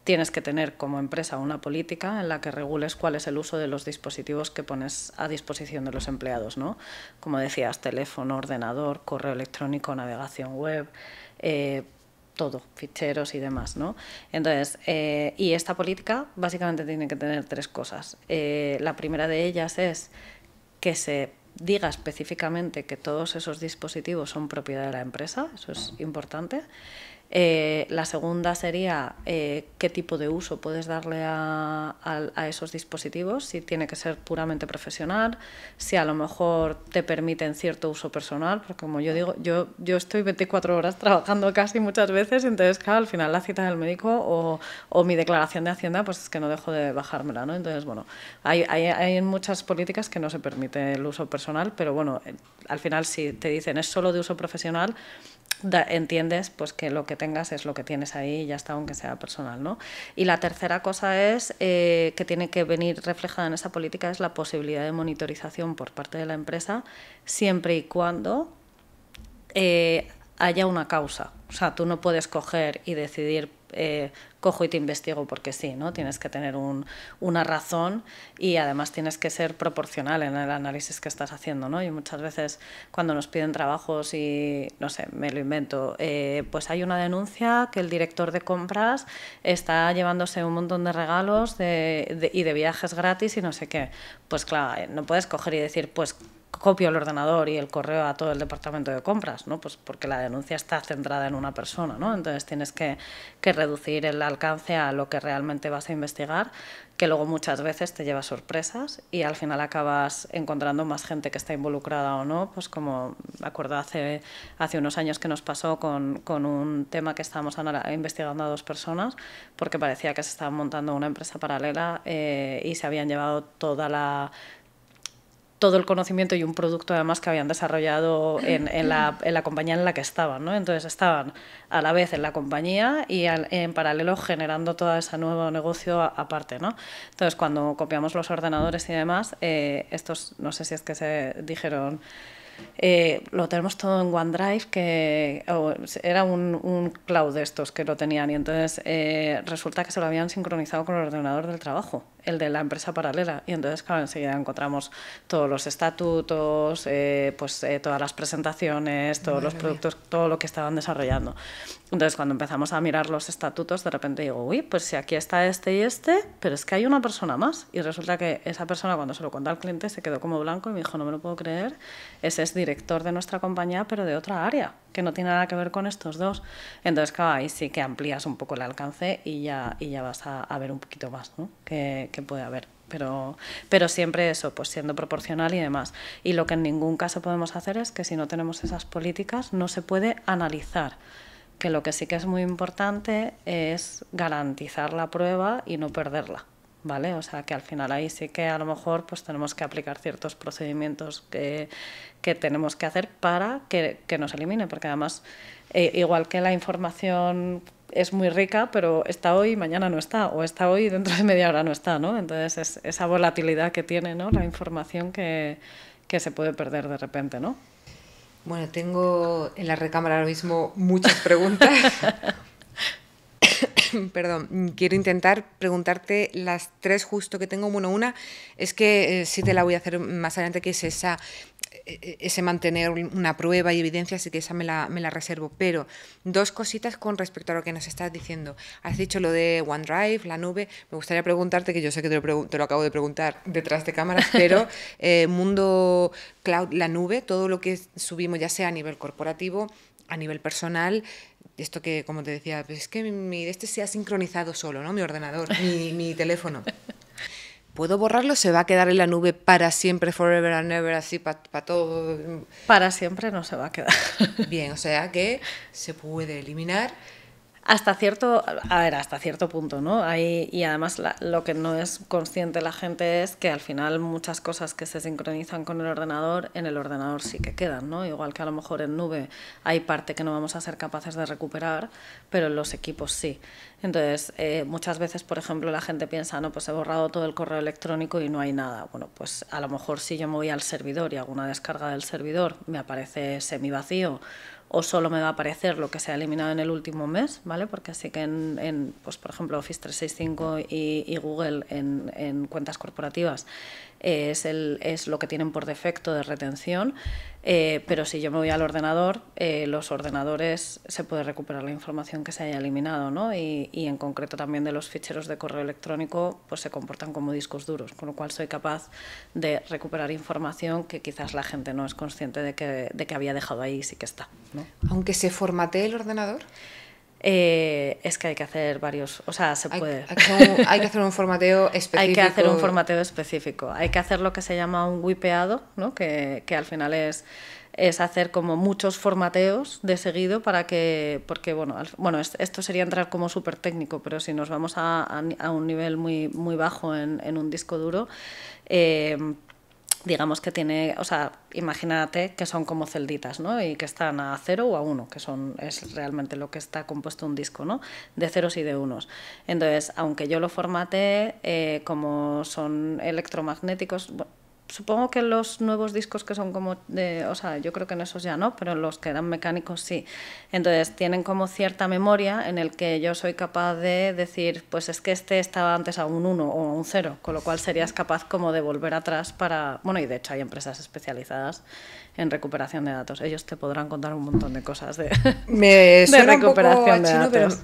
S2: tienes que tener como empresa una política en la que regules cuál es el uso de los dispositivos que pones a disposición de los empleados, ¿no? Como decías, teléfono, ordenador, correo electrónico, navegación web, todo, ficheros y demás, ¿no? Entonces, y esta política básicamente tiene que tener tres cosas. La primera de ellas es que se diga específicamente que todos esos dispositivos son propiedad de la empresa, eso es importante. La segunda sería qué tipo de uso puedes darle a esos dispositivos, si tiene que ser puramente profesional, si a lo mejor te permiten cierto uso personal, porque como yo digo, yo estoy 24 horas trabajando casi muchas veces, entonces claro, al final la cita del médico o mi declaración de Hacienda, pues es que no dejo de bajármela, ¿no? Entonces, bueno, hay muchas políticas que no se permite el uso personal, pero bueno, al final si te dicen es solo de uso profesional, entiendes pues que lo que tengas es lo que tienes ahí y ya está, aunque sea personal, ¿no? Y la tercera cosa es que tiene que venir reflejada en esa política es la posibilidad de monitorización por parte de la empresa siempre y cuando haya una causa. O sea, tú no puedes coger y decidir cojo y te investigo porque sí, ¿no? Tienes que tener una razón y además tienes que ser proporcional en el análisis que estás haciendo, ¿no? Y muchas veces cuando nos piden trabajos y, no sé, me lo invento, pues hay una denuncia que el director de compras está llevándose un montón de regalos y de viajes gratis y no sé qué. Pues claro, no puedes coger y decir, pues copio el ordenador y el correo a todo el departamento de compras, ¿no? Pues porque la denuncia está centrada en una persona, ¿no? Entonces tienes que reducir el alcance a lo que realmente vas a investigar, que luego muchas veces te lleva sorpresas y al final acabas encontrando más gente que está involucrada o no, pues como me acuerdo hace unos años que nos pasó con un tema que estábamos investigando a 2 personas porque parecía que se estaba montando una empresa paralela y se habían llevado todo el conocimiento y un producto además que habían desarrollado en la compañía en la que estaban, ¿no? Entonces estaban a la vez en la compañía y en paralelo generando todo ese nuevo negocio aparte, ¿no? Entonces cuando copiamos los ordenadores y demás, estos no sé si es que se dijeron lo tenemos todo en OneDrive, que era un cloud de estos que lo tenían y entonces resulta que se lo habían sincronizado con el ordenador del trabajo, el de la empresa paralela, y entonces claro, enseguida encontramos todos los estatutos, todas las presentaciones, todos los productos, todo lo que estaban desarrollando. Entonces cuando empezamos a mirar los estatutos, de repente digo, uy, pues si aquí está este y este, pero es que hay una persona más, y resulta que esa persona cuando se lo contó al cliente se quedó como blanco y me dijo, no me lo puedo creer, ese es director de nuestra compañía pero de otra área, que no tiene nada que ver con estos dos. Entonces claro, ahí sí que amplías un poco el alcance y ya vas a ver un poquito más, ¿no? que puede haber. Pero siempre eso, pues siendo proporcional y demás. Y lo que en ningún caso podemos hacer es que si no tenemos esas políticas no se puede analizar que lo que sí que es muy importante es garantizar la prueba y no perderla, ¿vale? O sea, que al final ahí sí que a lo mejor pues tenemos que aplicar ciertos procedimientos que tenemos que hacer para que no se elimine, porque además, igual que la información es muy rica, pero está hoy y mañana no está, o está hoy y dentro de media hora no está, ¿no? Entonces es esa volatilidad que tiene, ¿no?, la información que se puede perder de repente, ¿no?
S1: Bueno, tengo en la recámara ahora mismo muchas preguntas. Perdón, quiero intentar preguntarte las 3 justo que tengo. Bueno, una es que sí te la voy a hacer más adelante, que es ese mantener una prueba y evidencia, así que esa me la reservo. Pero 2 cositas con respecto a lo que nos estás diciendo. Has dicho lo de OneDrive, la nube. Me gustaría preguntarte, que yo sé que te lo acabo de preguntar detrás de cámaras, pero mundo cloud, la nube, todo lo que subimos, ya sea a nivel corporativo, a nivel personal, esto que, como te decía, pues es que este se ha sincronizado solo, ¿no? Mi ordenador, mi teléfono. ¿Puedo borrarlo? ¿Se va a quedar en la nube para siempre, forever and ever, así para todo?
S2: Para siempre no se va a quedar.
S1: Bien, o sea que se puede eliminar.
S2: Hasta cierto punto, ¿no? Y además lo que no es consciente la gente es que al final muchas cosas que se sincronizan con el ordenador, en el ordenador sí que quedan, ¿no? Igual que a lo mejor en nube hay parte que no vamos a ser capaces de recuperar, pero en los equipos sí. Entonces, muchas veces, por ejemplo, la gente piensa, no, pues he borrado todo el correo electrónico y no hay nada. Bueno, pues a lo mejor si yo me voy al servidor y hago una descarga del servidor, me aparece semivacío, o solo me va a aparecer lo que se ha eliminado en el último mes, ¿vale? Porque sí que pues por ejemplo, Office 365 y Google en cuentas corporativas es lo que tienen por defecto de retención, pero si yo me voy al ordenador, los ordenadores se puede recuperar la información que se haya eliminado, ¿no? Y en concreto también de los ficheros de correo electrónico, pues se comportan como discos duros, con lo cual soy capaz de recuperar información que quizás la gente no es consciente de que había dejado ahí y sí que está, ¿no?
S1: Aunque se formatee el ordenador.
S2: Es que hay que hacer varios, o sea, se puede.
S1: Hay que hacer un formateo específico.
S2: Hay que hacer un formateo específico. Hay que hacer lo que se llama un wipeado, ¿no? Que al final es hacer como muchos formateos de seguido para que, porque bueno, esto sería entrar como súper técnico, pero si nos vamos a un nivel muy, muy bajo en un disco duro, digamos que tiene, o sea, imagínate que son como celditas, ¿no? Y que están a 0 o a 1, que es realmente lo que está compuesto un disco, ¿no? De ceros y de unos. Entonces, aunque yo lo formate, como son electromagnéticos, supongo que los nuevos discos que son como o sea, yo creo que en esos ya no, pero los que eran mecánicos sí. Entonces tienen como cierta memoria en el que yo soy capaz de decir, pues es que este estaba antes a un 1 o a un 0, con lo cual serías capaz como de volver atrás para... Bueno, y de hecho hay empresas especializadas en recuperación de datos. Ellos te podrán contar un montón de cosas de recuperación de datos.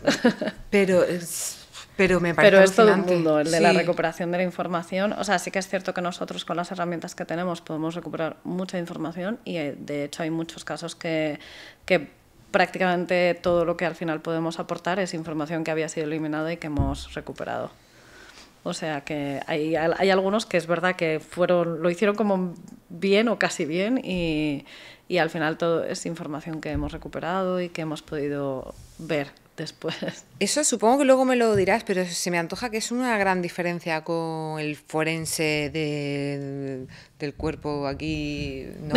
S1: Pero me parece
S2: Pero es todo
S1: alucinante.
S2: un mundo, el de
S1: Sí.
S2: la recuperación de la información. O sea, sí que es cierto que nosotros con las herramientas que tenemos podemos recuperar mucha información y de hecho hay muchos casos que prácticamente todo lo que al final podemos aportar es información que había sido eliminada y que hemos recuperado. O sea que hay algunos que es verdad que lo hicieron como bien o casi bien y al final todo es información que hemos recuperado y que hemos podido ver después.
S1: Eso supongo que luego me lo dirás, pero se me antoja que es una gran diferencia con el forense del cuerpo aquí, ¿no?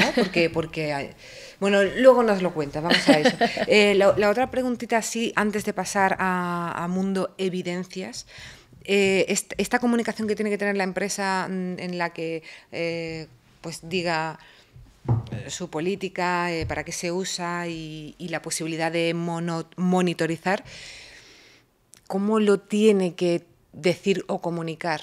S1: Porque bueno, luego nos lo cuentas, vamos a eso. La otra preguntita, sí, antes de pasar a mundo evidencias, esta comunicación que tiene que tener la empresa en la que pues diga su política, para qué se usa y la posibilidad de monitorizar, ¿cómo lo tiene que decir o comunicar?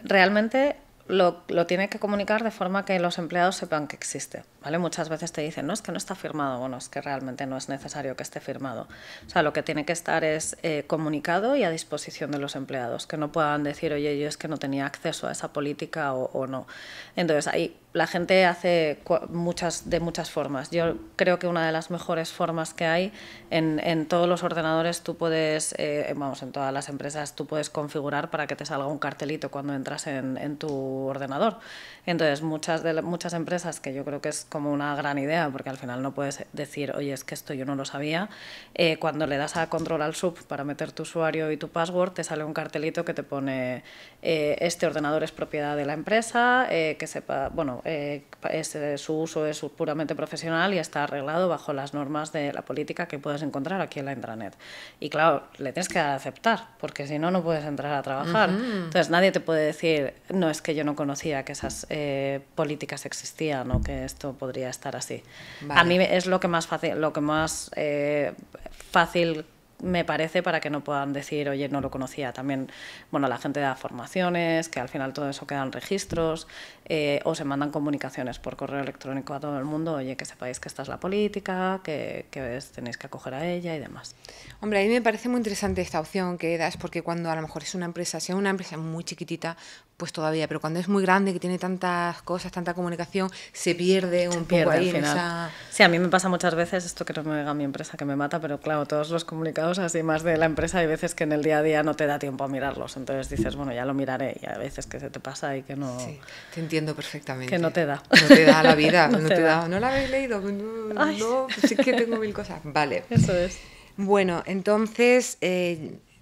S2: Realmente lo tiene que comunicar de forma que los empleados sepan que existe, ¿vale? Muchas veces te dicen, no, es que no está firmado. Bueno, es que realmente no es necesario que esté firmado. O sea, lo que tiene que estar es comunicado y a disposición de los empleados, que no puedan decir, oye, yo es que no tenía acceso a esa política o no. Entonces, ahí la gente hace de muchas formas. Yo creo que una de las mejores formas que hay en todos los ordenadores, tú puedes, en todas las empresas, tú puedes configurar para que te salga un cartelito cuando entras en tu ordenador. Entonces, muchas empresas, que yo creo que es como una gran idea, porque al final no puedes decir, oye, es que esto yo no lo sabía. Cuando le das a Control Alt Sub para meter tu usuario y tu password, te sale un cartelito que te pone este ordenador es propiedad de la empresa, que sepa, bueno, su uso es puramente profesional y está arreglado bajo las normas de la política que puedes encontrar aquí en la intranet. Y claro, le tienes que dar a aceptar, porque si no, no puedes entrar a trabajar. Entonces nadie te puede decir, no, es que yo no conocía que esas políticas existían o que esto podría estar así.
S1: Vale.
S2: A mí es lo que más fácil me parece para que no puedan decir, oye, no lo conocía. También, bueno, la gente da formaciones, que al final todo eso quedan registros, o se mandan comunicaciones por correo electrónico a todo el mundo, oye, que sepáis que esta es la política, que tenéis que acoger a ella y demás.
S1: Hombre, a mí me parece muy interesante esta opción que das, porque cuando a lo mejor es una empresa, si es una empresa muy chiquitita, pues todavía, pero cuando es muy grande, que tiene tantas cosas, tanta comunicación, se pierde un poco ahí en esa...
S2: Sí, a mí me pasa muchas veces, esto que no me diga mi empresa que me mata, pero claro, todos los comunicados así más de la empresa hay veces que en el día a día no te da tiempo a mirarlos, entonces dices, bueno, ya lo miraré, y a veces que se te pasa y que no...
S1: Sí, te entiendo perfectamente.
S2: Que no te da.
S1: No te da la vida, no te
S2: da.
S1: ¿No la habéis leído? No, sí que tengo mil cosas. Vale.
S2: Eso es.
S1: Bueno, entonces,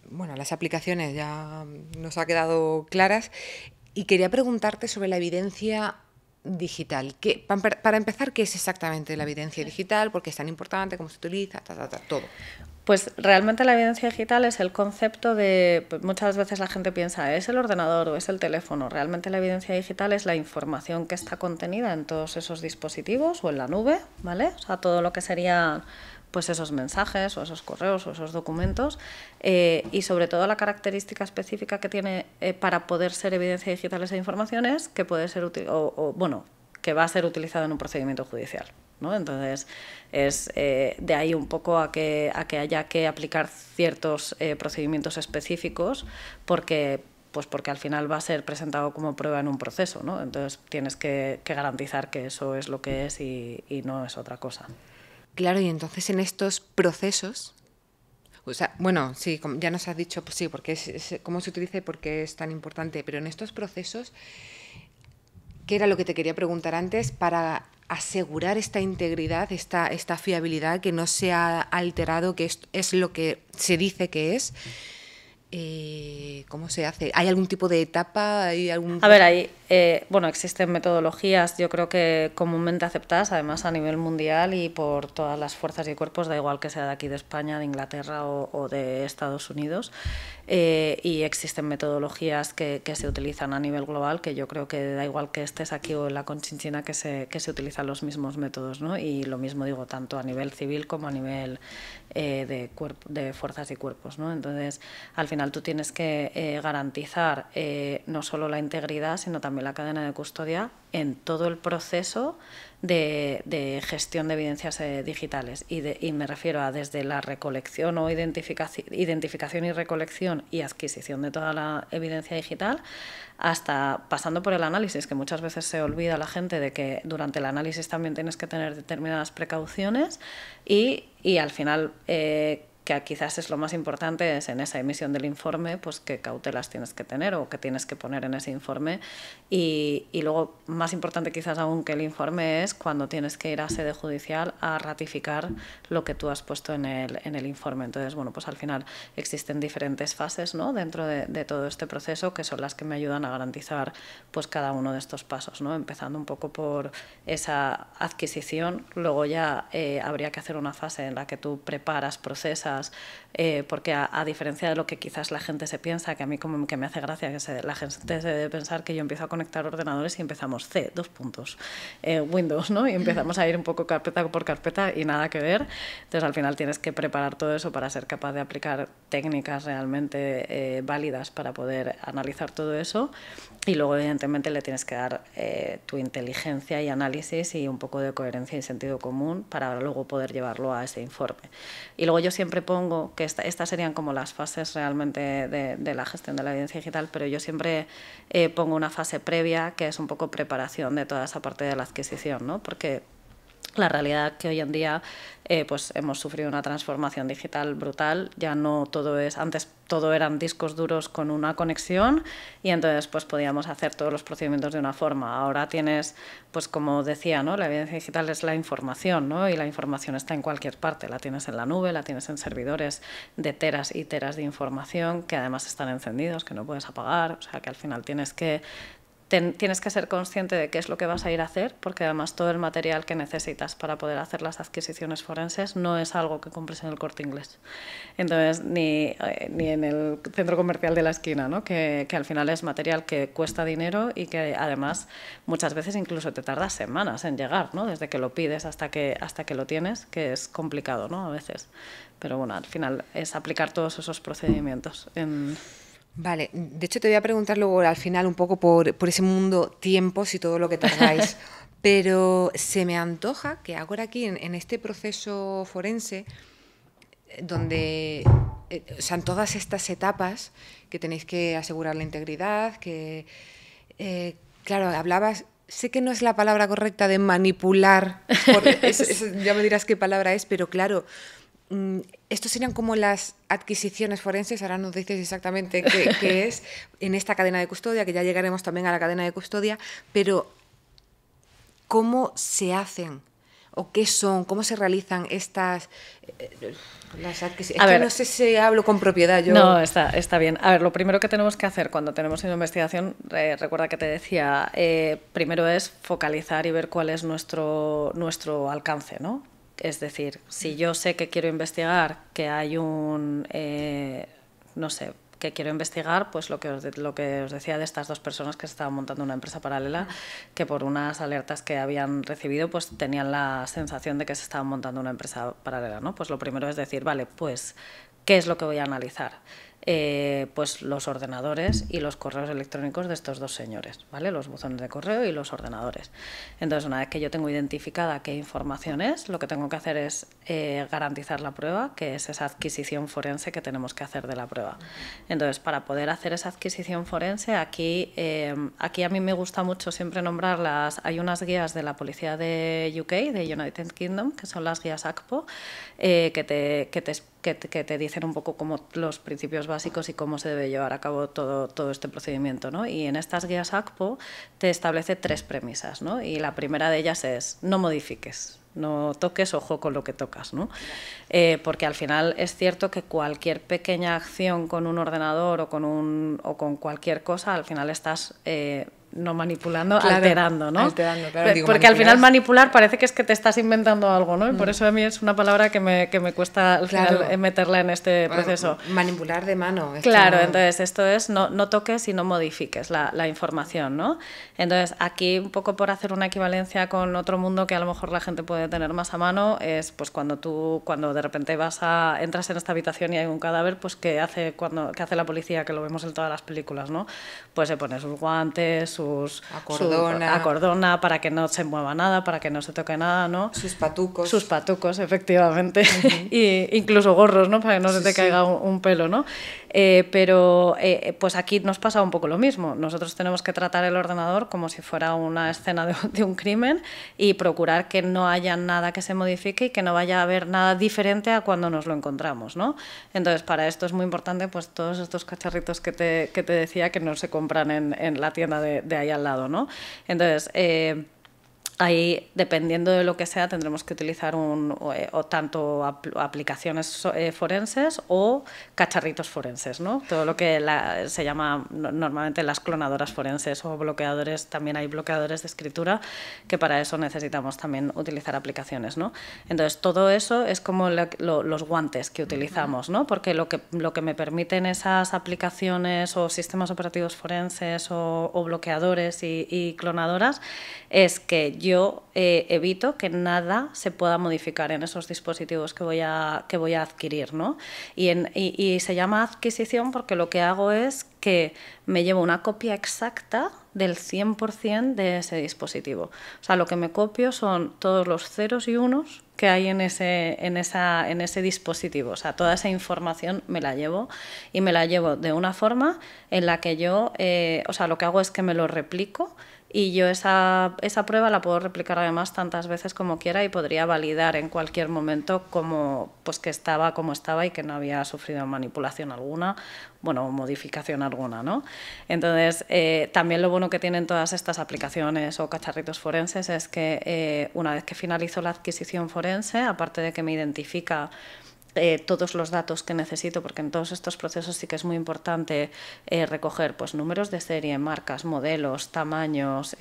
S1: bueno, las aplicaciones ya nos ha quedado claras y quería preguntarte sobre la evidencia digital. Para empezar, ¿qué es exactamente la evidencia digital? ¿Por qué es tan importante? ¿Cómo se utiliza? Todo.
S2: Pues realmente la evidencia digital es el concepto de, pues muchas veces la gente piensa, ¿es el ordenador o es el teléfono? Realmente la evidencia digital es la información que está contenida en todos esos dispositivos o en la nube, ¿vale? O sea, todo lo que sería pues esos mensajes o esos correos o esos documentos y sobre todo la característica específica que tiene para poder ser evidencia digital esa información es que puede ser útil que va a ser utilizado en un procedimiento judicial, ¿no? Entonces es de ahí un poco a que haya que aplicar ciertos procedimientos específicos porque al final va a ser presentado como prueba en un proceso, ¿no? Entonces tienes que garantizar que eso es lo que es y no es otra cosa.
S1: Claro, y entonces en estos procesos, o sea, bueno, sí, ya nos has dicho, pues sí, porque cómo se utiliza y por qué es tan importante, pero en estos procesos, ¿qué era lo que te quería preguntar antes para asegurar esta integridad, esta fiabilidad, que no se ha alterado, que es lo que se dice que es? ¿Cómo se hace? ¿Hay algún tipo de etapa?
S2: A ver, existen metodologías, yo creo que comúnmente aceptadas, además a nivel mundial y por todas las fuerzas y cuerpos, da igual que sea de aquí de España, de Inglaterra o de Estados Unidos, y existen metodologías que se utilizan a nivel global, que yo creo que da igual que estés aquí o en la Conchinchina, que se utilizan los mismos métodos, ¿no? Y lo mismo digo, tanto a nivel civil como a nivel de fuerzas y cuerpos, ¿no? Entonces, al final tú tienes que garantizar no solo la integridad, sino también la cadena de custodia en todo el proceso de gestión de evidencias digitales. Y me refiero a desde la recolección o identificación y recolección y adquisición de toda la evidencia digital, hasta pasando por el análisis, que muchas veces se olvida la gente de que durante el análisis también tienes que tener determinadas precauciones y al final que quizás es lo más importante, es en esa emisión del informe, pues qué cautelas tienes que tener o qué tienes que poner en ese informe. Y luego, más importante quizás aún que el informe, es cuando tienes que ir a sede judicial a ratificar lo que tú has puesto en el informe. Entonces, bueno, pues al final existen diferentes fases, ¿no?, dentro de todo este proceso, que son las que me ayudan a garantizar pues cada uno de estos pasos, ¿no? Empezando un poco por esa adquisición, luego ya habría que hacer una fase en la que tú preparas, procesas, porque a diferencia de lo que quizás la gente se piensa, que a mí como que me hace gracia, que la gente se debe pensar que yo empiezo a conectar ordenadores y empezamos Windows, ¿no? Y empezamos a ir un poco carpeta por carpeta y nada que ver. Entonces al final tienes que preparar todo eso para ser capaz de aplicar técnicas realmente válidas para poder analizar todo eso, y luego evidentemente le tienes que dar tu inteligencia y análisis y un poco de coherencia y sentido común para luego poder llevarlo a ese informe. Y luego yo siempre pongo que estas serían como las fases realmente de la gestión de la evidencia digital, pero yo siempre pongo una fase previa que es un poco preparación de toda esa parte de la adquisición, ¿no? Porque La realidad que hoy en día pues hemos sufrido una transformación digital brutal, ya no todo es, antes todo eran discos duros con una conexión y entonces pues podíamos hacer todos los procedimientos de una forma. Ahora tienes, pues como decía, ¿no? La evidencia digital es la información, ¿no? Y la información está en cualquier parte, la tienes en la nube, la tienes en servidores de teras y teras de información que además están encendidos, que no puedes apagar, o sea que al final tienes que ser consciente de qué es lo que vas a ir a hacer, porque además todo el material que necesitas para poder hacer las adquisiciones forenses no es algo que compres en el Corte Inglés. Entonces, ni en el centro comercial de la esquina, ¿no? Que al final es material que cuesta dinero y que además muchas veces incluso te tarda semanas en llegar, ¿no? Desde que lo pides hasta que lo tienes, que es complicado, ¿no? A veces. Pero bueno, al final es aplicar todos esos procedimientos en...
S1: Vale, de hecho te voy a preguntar luego al final un poco por ese mundo tiempos y todo lo que tardáis, pero se me antoja que ahora aquí en este proceso forense, donde o sea, en todas estas etapas que tenéis que asegurar la integridad, que claro, hablabas, sé que no es la palabra correcta de manipular, ya me dirás qué palabra es, pero claro, estos serían como las adquisiciones forenses, ahora nos dices exactamente qué es en esta cadena de custodia, que ya llegaremos también a la cadena de custodia, pero ¿cómo se hacen? ¿O qué son? ¿Cómo se realizan estas las adquisiciones? Es que no sé si hablo con propiedad yo.
S2: No, está bien. A ver, lo primero que tenemos que hacer cuando tenemos una investigación, recuerda que te decía, primero es focalizar y ver cuál es nuestro alcance, ¿no? Es decir, si yo sé que quiero investigar, que hay un, no sé, que quiero investigar, pues lo que os decía de estas dos personas que se estaban montando una empresa paralela, que por unas alertas que habían recibido, pues tenían la sensación de que se estaban montando una empresa paralela, ¿no? Pues lo primero es decir, vale, pues, ¿qué es lo que voy a analizar? Pues los ordenadores y los correos electrónicos de estos dos señores, ¿vale? Los buzones de correo y los ordenadores. Entonces, una vez que yo tengo identificada qué información es, lo que tengo que hacer es garantizar la prueba, que es esa adquisición forense que tenemos que hacer de la prueba. Entonces, para poder hacer esa adquisición forense, aquí a mí me gusta mucho siempre nombrarlas. Hay unas guías de la policía de UK, de United Kingdom, que son las guías ACPO, que te dicen un poco como los principios básicos y cómo se debe llevar a cabo todo este procedimiento, ¿no? Y en estas guías ACPO te establece 3 premisas, ¿no? Y la primera de ellas es no modifiques, no toques, ojo con lo que tocas, ¿no? Porque al final es cierto que cualquier pequeña acción con un ordenador o con cualquier cosa, al final estás no manipulando, claro, alterando, ¿no?
S1: Alterando, claro. Digo,
S2: porque al final manipular parece que es que te estás inventando algo, ¿no? Y por eso a mí es una palabra que me cuesta al final meterla en este proceso.
S1: Manipular de mano.
S2: Claro, entonces esto es no toques y no modifiques la información, ¿no? Entonces aquí un poco por hacer una equivalencia con otro mundo que a lo mejor la gente puede tener más a mano, es pues cuando de repente entras en esta habitación y hay un cadáver, pues ¿qué hace la policía? Que lo vemos en todas las películas, ¿no? Pues se pone sus guantes, acordona para que no se mueva nada, para que no se toque nada, ¿no?
S1: Sus patucos.
S2: Sus patucos, efectivamente. Y incluso gorros, ¿no? Para que no se te caiga un pelo, ¿no? Pero pues aquí nos pasa un poco lo mismo. Nosotros tenemos que tratar el ordenador como si fuera una escena de un crimen y procurar que no haya nada que se modifique y que no vaya a haber nada diferente a cuando nos lo encontramos, ¿no? Entonces, para esto es muy importante pues todos estos cacharritos que te decía que no se compran en la tienda de ahí al lado, ¿no? Entonces, ahí, dependiendo de lo que sea, tendremos que utilizar o tanto aplicaciones forenses o cacharritos forenses, ¿no? Todo lo que se llama normalmente las clonadoras forenses o bloqueadores. También hay bloqueadores de escritura, que para eso necesitamos también utilizar aplicaciones, ¿no? Entonces, todo eso es como los guantes que utilizamos, ¿no? Porque lo que me permiten esas aplicaciones o sistemas operativos forenses o bloqueadores y clonadoras es que yo evito que nada se pueda modificar en esos dispositivos que voy a adquirir, ¿no? Y se llama adquisición porque lo que hago es que me llevo una copia exacta del 100% de ese dispositivo. O sea, lo que me copio son todos los ceros y unos que hay en ese dispositivo. O sea, toda esa información me la llevo y me la llevo de una forma en la que yo, o sea, lo que hago es que me lo replico y yo esa prueba la puedo replicar además tantas veces como quiera y podría validar en cualquier momento como, pues que estaba como estaba y que no había sufrido manipulación alguna, bueno, modificación alguna, ¿no? Entonces, también lo bueno que tienen todas estas aplicaciones o cacharritos forenses es que una vez que finalizo la adquisición forense, aparte de que me identifica todos los datos que necesito, porque en todos estos procesos sí que es muy importante recoger pues, números de serie, marcas, modelos, tamaños,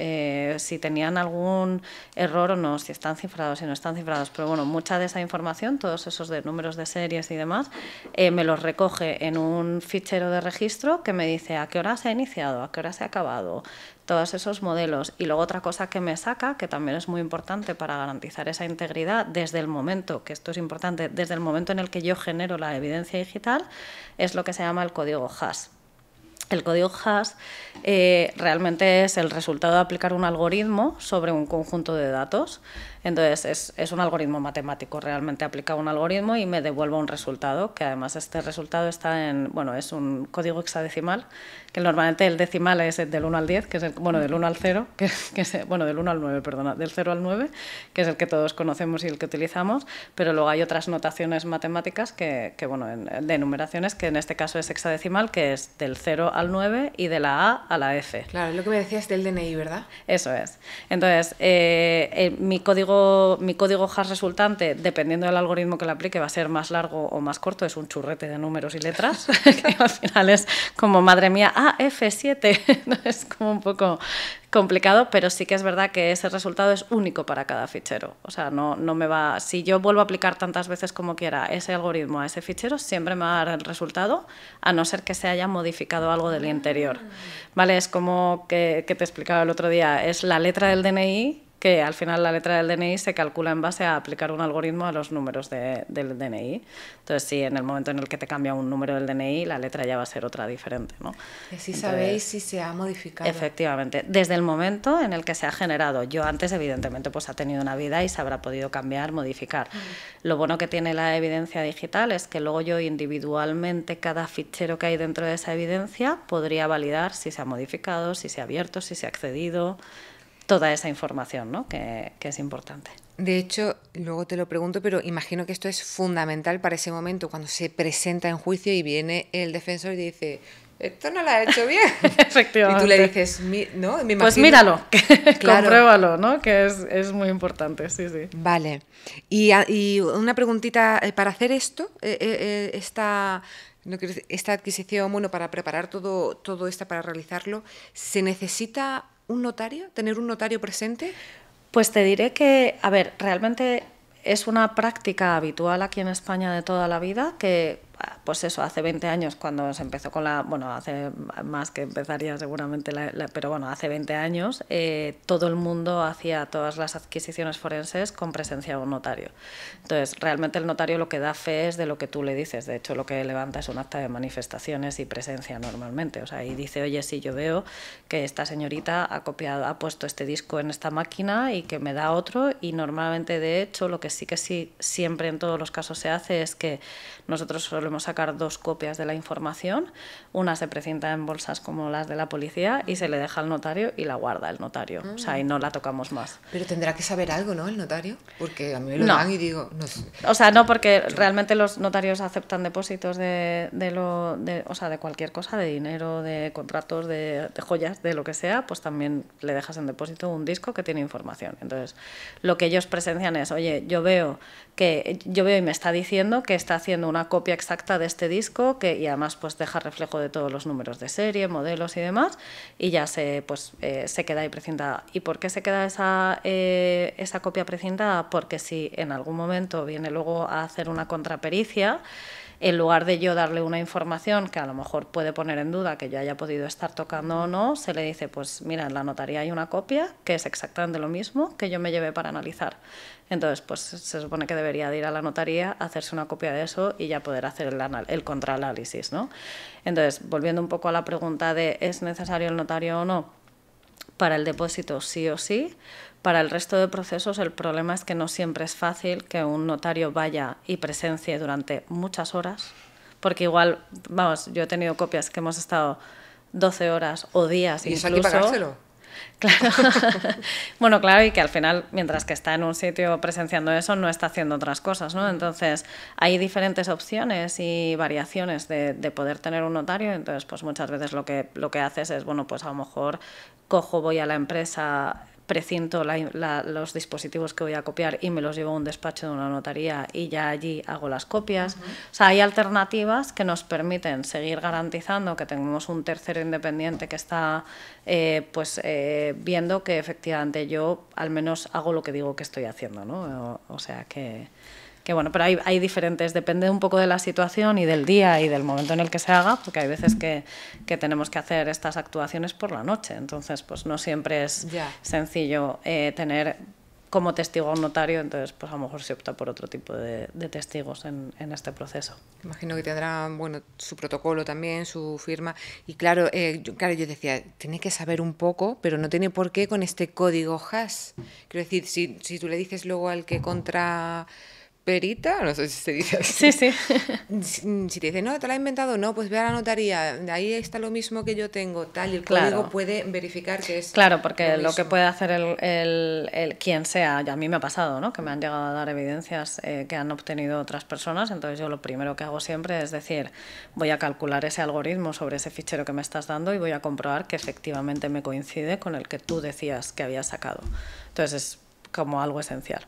S2: si tenían algún error o no, si están cifrados, si no están cifrados. Pero bueno, mucha de esa información, todos esos de números de series y demás, me los recoge en un fichero de registro que me dice a qué hora se ha iniciado, a qué hora se ha acabado, todos esos modelos. Y luego otra cosa que me saca, que también es muy importante para garantizar esa integridad desde el momento, que esto es importante, desde el momento en el que yo genero la evidencia digital, es lo que se llama el código hash. El código hash realmente es el resultado de aplicar un algoritmo sobre un conjunto de datos. Entonces, es un algoritmo matemático, realmente aplica un algoritmo y me devuelve un resultado, que además este resultado está en, bueno, es un código hexadecimal, que normalmente el decimal es del 1 al 10, que es el, bueno, del 1 al 0, que es, bueno, del 1 al 9, perdona, del 0 al 9, que es el que todos conocemos y el que utilizamos, pero luego hay otras notaciones matemáticas bueno, de numeraciones, que en este caso es hexadecimal, que es del 0 al 9 y de la A a la F.
S1: Claro, es lo que me decías del DNI, ¿verdad?
S2: Eso es. Entonces, mi código hash resultante, dependiendo del algoritmo que le aplique, va a ser más largo o más corto, es un churrete de números y letras, que al final es como, madre mía, F7, es como un poco complicado, pero sí que es verdad que ese resultado es único para cada fichero. O sea, no me va, si yo vuelvo a aplicar tantas veces como quiera ese algoritmo a ese fichero, siempre me va a dar el resultado, a no ser que se haya modificado algo del interior. ¿Vale? Es como que te explicaba el otro día, es la letra del DNI, que al final la letra del DNI se calcula en base a aplicar un algoritmo a los números del DNI. Entonces, sí, en el momento en el que te cambia un número del DNI, la letra ya va a ser otra diferente, ¿no?
S1: Y así sabéis si se ha modificado.
S2: Efectivamente, desde el momento en el que se ha generado. Yo antes, evidentemente, pues ha tenido una vida y se habrá podido cambiar, modificar. Lo bueno que tiene la evidencia digital es que luego yo individualmente, cada fichero que hay dentro de esa evidencia, podría validar si se ha modificado, si se ha abierto, si se ha accedido, toda esa información, ¿no? que es importante.
S1: De hecho, luego te lo pregunto, pero imagino que esto es fundamental para ese momento cuando se presenta en juicio y viene el defensor y dice, esto no lo ha hecho bien.
S2: Efectivamente.
S1: Y tú le dices, ¿no? Me imagino...
S2: Pues míralo,
S1: claro.
S2: Compruébalo, ¿no? Que es muy importante, sí, sí.
S1: Vale. Y una preguntita, para hacer esto, esta adquisición, bueno, para preparar todo esto, para realizarlo, ¿se necesita un notario? ¿Tener un notario presente?
S2: Pues te diré que, a ver, realmente es una práctica habitual aquí en España de toda la vida, que pues eso, hace 20 años cuando se empezó con bueno, hace más que empezaría seguramente, pero bueno, hace 20 años todo el mundo hacía todas las adquisiciones forenses con presencia de un notario. Entonces, realmente el notario lo que da fe es de lo que tú le dices. De hecho, lo que levanta es un acta de manifestaciones y presencia normalmente. O sea, y dice, oye, sí, yo veo que esta señorita ha puesto este disco en esta máquina y que me da otro, y normalmente, de hecho, lo que sí siempre en todos los casos se hace es que nosotros solemos sacar 2 copias de la información, una se precinta en bolsas como las de la policía y se le deja al notario y la guarda el notario, o sea, y no la tocamos más.
S1: Pero tendrá que saber algo, ¿no?, el notario, porque a mí me lo dan y digo... No sé.
S2: O sea, no, porque realmente los notarios aceptan depósitos de cualquier cosa, de dinero, de contratos, de joyas, de lo que sea, pues también le dejas en depósito un disco que tiene información. Entonces, lo que ellos presencian es, oye, yo veo y me está diciendo que está haciendo una copia exacta de este disco, y además pues deja reflejo de todos los números de serie, modelos y demás, y ya se queda ahí precintada. ¿Y por qué se queda esa copia precintada? Porque si en algún momento viene luego a hacer una contrapericia, en lugar de yo darle una información que a lo mejor puede poner en duda que yo haya podido estar tocando o no, se le dice, pues mira, en la notaría hay una copia que es exactamente lo mismo que yo me llevé para analizar. Entonces, pues se supone que debería de ir a la notaría, hacerse una copia de eso y ya poder hacer el contraanálisis, ¿no? Entonces, volviendo un poco a la pregunta de ¿es necesario el notario o no? Para el depósito sí o sí. Para el resto de procesos el problema es que no siempre es fácil que un notario vaya y presencie durante muchas horas, porque igual, vamos, yo he tenido copias que hemos estado 12 horas o días
S1: ¿Y
S2: incluso.
S1: eso hay que pagárselo?
S2: Claro. Bueno, claro, y que al final, mientras que está en un sitio presenciando eso, no está haciendo otras cosas, ¿no? Entonces, hay diferentes opciones y variaciones de poder tener un notario. Entonces, pues muchas veces lo que haces es, bueno, pues a lo mejor voy a la empresa, precinto los dispositivos que voy a copiar y me los llevo a un despacho de una notaría y ya allí hago las copias. O sea, hay alternativas que nos permiten seguir garantizando que tenemos un tercero independiente que está viendo que efectivamente yo al menos hago lo que digo que estoy haciendo, ¿no? O sea que bueno, pero hay diferentes, depende un poco de la situación y del día y del momento en el que se haga, porque hay veces que tenemos que hacer estas actuaciones por la noche, entonces pues no siempre es sencillo tener como testigo a un notario, entonces pues a lo mejor se opta por otro tipo de testigos en este proceso.
S1: Imagino que tendrá, bueno, su protocolo también, su firma, y claro, yo decía, tiene que saber un poco, pero no tiene por qué con este código hash. Quiero decir, si tú le dices luego al que perita, no sé si se dice así.
S2: Sí.
S1: Si te dice, no, te la he inventado, no, pues ve a la notaría, ahí está lo mismo que yo tengo, tal, y el código puede verificar que es.
S2: Claro, porque lo que puede hacer el quien sea, y a mí me ha pasado, ¿no? Que me han llegado a dar evidencias que han obtenido otras personas, entonces yo lo primero que hago siempre es decir, voy a calcular ese algoritmo sobre ese fichero que me estás dando y voy a comprobar que efectivamente me coincide con el que tú decías que habías sacado. Entonces es como algo esencial.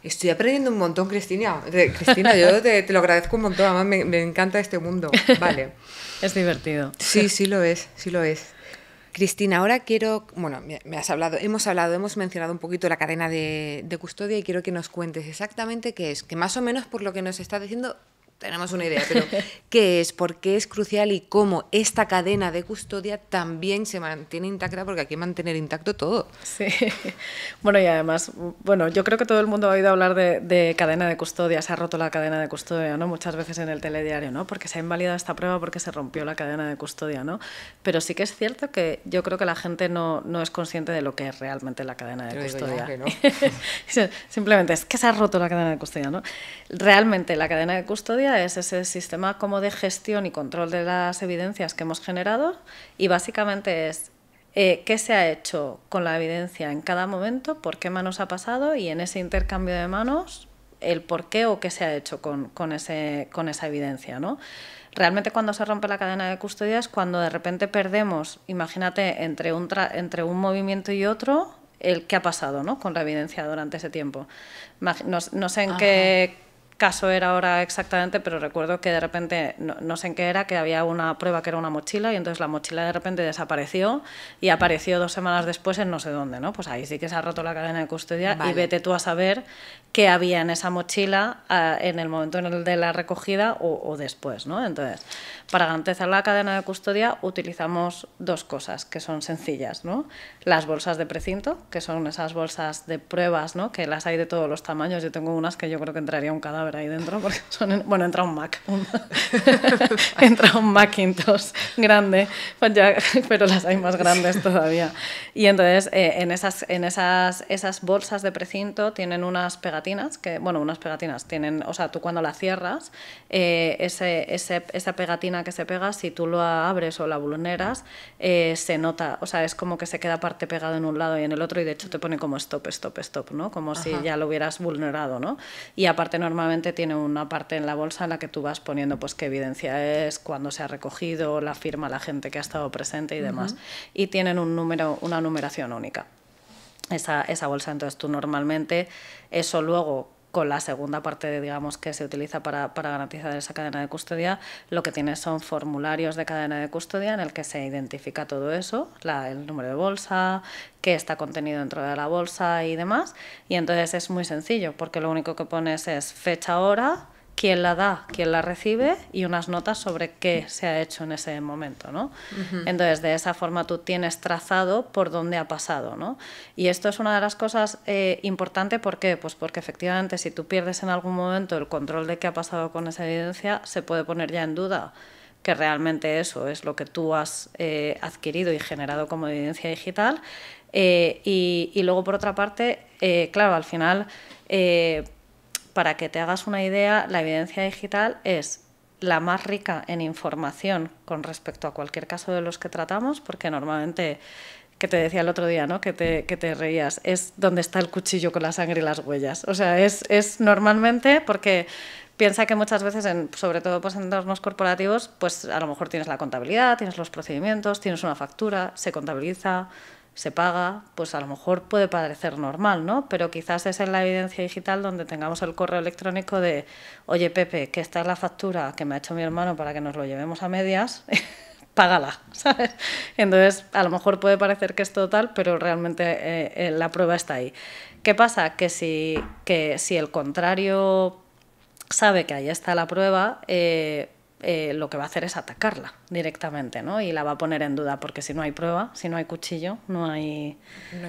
S1: Estoy aprendiendo un montón, Cristina. Cristina, yo te lo agradezco un montón. Además, me encanta este mundo. Vale.
S2: Es divertido.
S1: Sí lo es. Cristina, ahora quiero... Bueno, hemos mencionado un poquito la cadena de custodia y quiero que nos cuentes exactamente qué es. Que más o menos por lo que nos está diciendo tenemos una idea, pero ¿qué es? ¿Por qué es crucial? Y cómo esta cadena de custodia también se mantiene intacta, porque hay que mantener intacto todo.
S2: Sí, bueno, y además, bueno, yo creo que todo el mundo ha oído hablar de cadena de custodia, se ha roto la cadena de custodia, ¿no? Muchas veces en el telediario, ¿no? Porque se ha invalidado esta prueba porque se rompió la cadena de custodia, ¿no? Pero sí que es cierto que yo creo que la gente no es consciente de lo que es realmente la cadena de custodia.
S1: Que no.
S2: Simplemente es que se ha roto la cadena de custodia, ¿no? Realmente la cadena de custodia es ese sistema como de gestión y control de las evidencias que hemos generado y básicamente es qué se ha hecho con la evidencia en cada momento, por qué manos ha pasado y en ese intercambio de manos el por qué o qué se ha hecho con esa evidencia, ¿no? Realmente cuando se rompe la cadena de custodia es cuando de repente perdemos, imagínate, entre un movimiento y otro, el qué ha pasado, ¿no? Con la evidencia durante ese tiempo. No sé en qué caso era ahora exactamente, pero recuerdo que de repente, no sé en qué era, que había una prueba que era una mochila y entonces la mochila de repente desapareció y apareció 2 semanas después en no sé dónde, ¿no? Pues ahí sí que se ha roto la cadena de custodia. Vale. Y vete tú a saber qué había en esa mochila en el momento en el de la recogida o después, ¿no? Entonces, para garantizar la cadena de custodia utilizamos 2 cosas que son sencillas, ¿no? Las bolsas de precinto, que son esas bolsas de pruebas, ¿no? Que las hay de todos los tamaños. Yo tengo unas que yo creo que entraría un cadáver ahí dentro, porque bueno, entra un Mac, entra un Macintosh grande, pues ya, pero las hay más grandes todavía. Y entonces en esas bolsas de precinto tienen unas pegatinas, tienen, o sea, tú cuando la cierras, esa pegatina que se pega, si tú lo abres o la vulneras, se nota, o sea, es como que se queda parte pegado en un lado y en el otro, y de hecho te pone como stop, ¿no? Como si ya lo hubieras vulnerado, ¿no? Y aparte normalmente tiene una parte en la bolsa en la que tú vas poniendo pues qué evidencia es, cuándo se ha recogido, la firma, la gente que ha estado presente y demás. Y tienen una numeración única, esa bolsa. Entonces tú normalmente eso luego, con la segunda parte, digamos, que se utiliza para garantizar esa cadena de custodia, lo que tienes son formularios de cadena de custodia en el que se identifica todo eso, el número de bolsa, qué está contenido dentro de la bolsa y demás. Y entonces es muy sencillo, porque lo único que pones es fecha, hora, quién la da, quién la recibe y unas notas sobre qué se ha hecho en ese momento, ¿no? Entonces, de esa forma tú tienes trazado por dónde ha pasado, ¿no? Y esto es una de las cosas importantes. ¿Por qué? Pues porque efectivamente si tú pierdes en algún momento el control de qué ha pasado con esa evidencia, se puede poner ya en duda que realmente eso es lo que tú has adquirido y generado como evidencia digital. Y luego, por otra parte, claro, al final... para que te hagas una idea, la evidencia digital es la más rica en información con respecto a cualquier caso de los que tratamos, porque normalmente que te decía el otro día, ¿no? Que te reías, es donde está el cuchillo con la sangre y las huellas. O sea, es normalmente porque piensa que muchas veces, sobre todo pues en entornos corporativos, pues a lo mejor tienes la contabilidad, tienes los procedimientos, tienes una factura, se contabiliza, se paga, pues a lo mejor puede parecer normal, ¿no? Pero quizás es en la evidencia digital donde tengamos el correo electrónico de, oye Pepe, que esta es la factura que me ha hecho mi hermano para que nos lo llevemos a medias, págala, ¿sabes? Entonces, a lo mejor puede parecer que es total, pero realmente la prueba está ahí. ¿Qué pasa? Que si el contrario sabe que ahí está la prueba, lo que va a hacer es atacarla directamente, ¿no? Y la va a poner en duda, porque si no hay prueba, si no hay cuchillo, no hay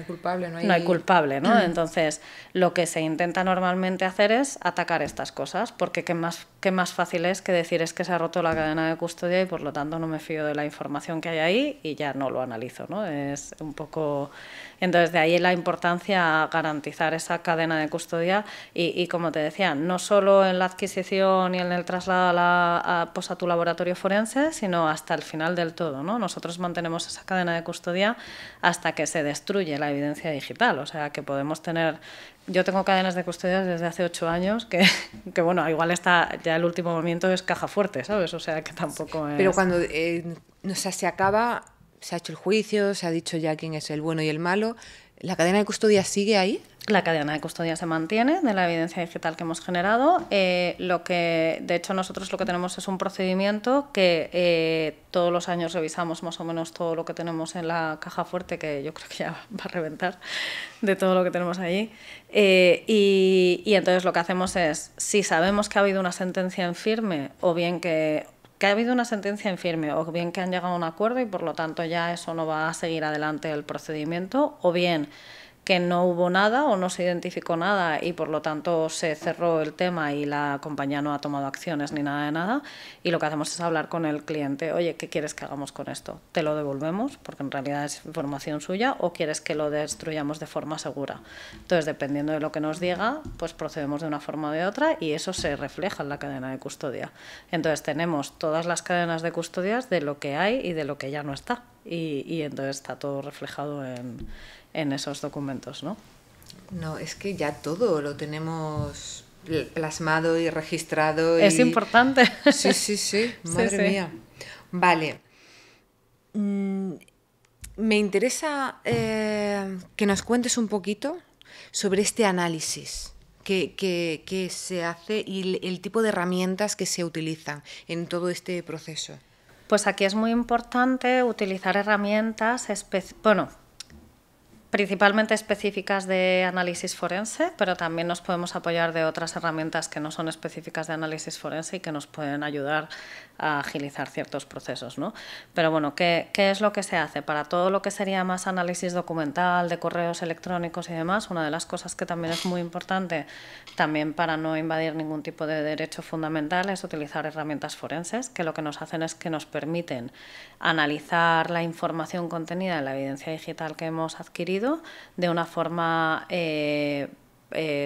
S1: culpable,
S2: no hay culpable, ¿no? Entonces, lo que se intenta normalmente hacer es atacar estas cosas, porque qué más fácil es que decir es que se ha roto la cadena de custodia y por lo tanto no me fío de la información que hay ahí y ya no lo analizo, ¿no? Es un poco... Entonces, de ahí la importancia a garantizar esa cadena de custodia y como te decía, no solo en la adquisición y en el traslado a tu laboratorio forense, sino hasta el final del todo, ¿no? Nosotros mantenemos esa cadena de custodia hasta que se destruye la evidencia digital, o sea, que podemos tener... Yo tengo cadenas de custodia desde hace 8 años que bueno, igual está ya el último movimiento es caja fuerte, ¿sabes? O sea, que tampoco es...
S1: Pero cuando se acaba... Se ha hecho el juicio, se ha dicho ya quién es el bueno y el malo. ¿La cadena de custodia sigue ahí?
S2: La cadena de custodia se mantiene de la evidencia digital que hemos generado. De hecho, nosotros lo que tenemos es un procedimiento que todos los años revisamos más o menos todo lo que tenemos en la caja fuerte, que yo creo que ya va a reventar de todo lo que tenemos allí. Y entonces lo que hacemos es, si sabemos que ha habido una sentencia en firme o bien que ha habido una sentencia en firme o bien que han llegado a un acuerdo y por lo tanto ya eso no va a seguir adelante el procedimiento, o bien que no hubo nada o no se identificó nada y por lo tanto se cerró el tema y la compañía no ha tomado acciones ni nada de nada, y lo que hacemos es hablar con el cliente, oye, ¿qué quieres que hagamos con esto? ¿Te lo devolvemos porque en realidad es información suya o quieres que lo destruyamos de forma segura? Entonces, dependiendo de lo que nos diga, pues procedemos de una forma o de otra y eso se refleja en la cadena de custodia. Entonces tenemos todas las cadenas de custodias de lo que hay y de lo que ya no está y entonces está todo reflejado en esos documentos, ¿no?
S1: No, es que ya todo lo tenemos plasmado y registrado.
S2: Es importante.
S1: Sí. Madre mía. Vale. Me interesa que nos cuentes un poquito sobre este análisis que se hace y el tipo de herramientas que se utilizan en todo este proceso.
S2: Pues aquí es muy importante utilizar herramientas principalmente específicas de análisis forense, pero también nos podemos apoyar de otras herramientas que no son específicas de análisis forense y que nos pueden ayudar a agilizar ciertos procesos, ¿no? Pero bueno, ¿qué es lo que se hace? Para todo lo que sería más análisis documental, de correos electrónicos y demás, una de las cosas que también es muy importante, también para no invadir ningún tipo de derecho fundamental, es utilizar herramientas forenses, que lo que nos hacen es que nos permiten analizar la información contenida en la evidencia digital que hemos adquirido de una forma,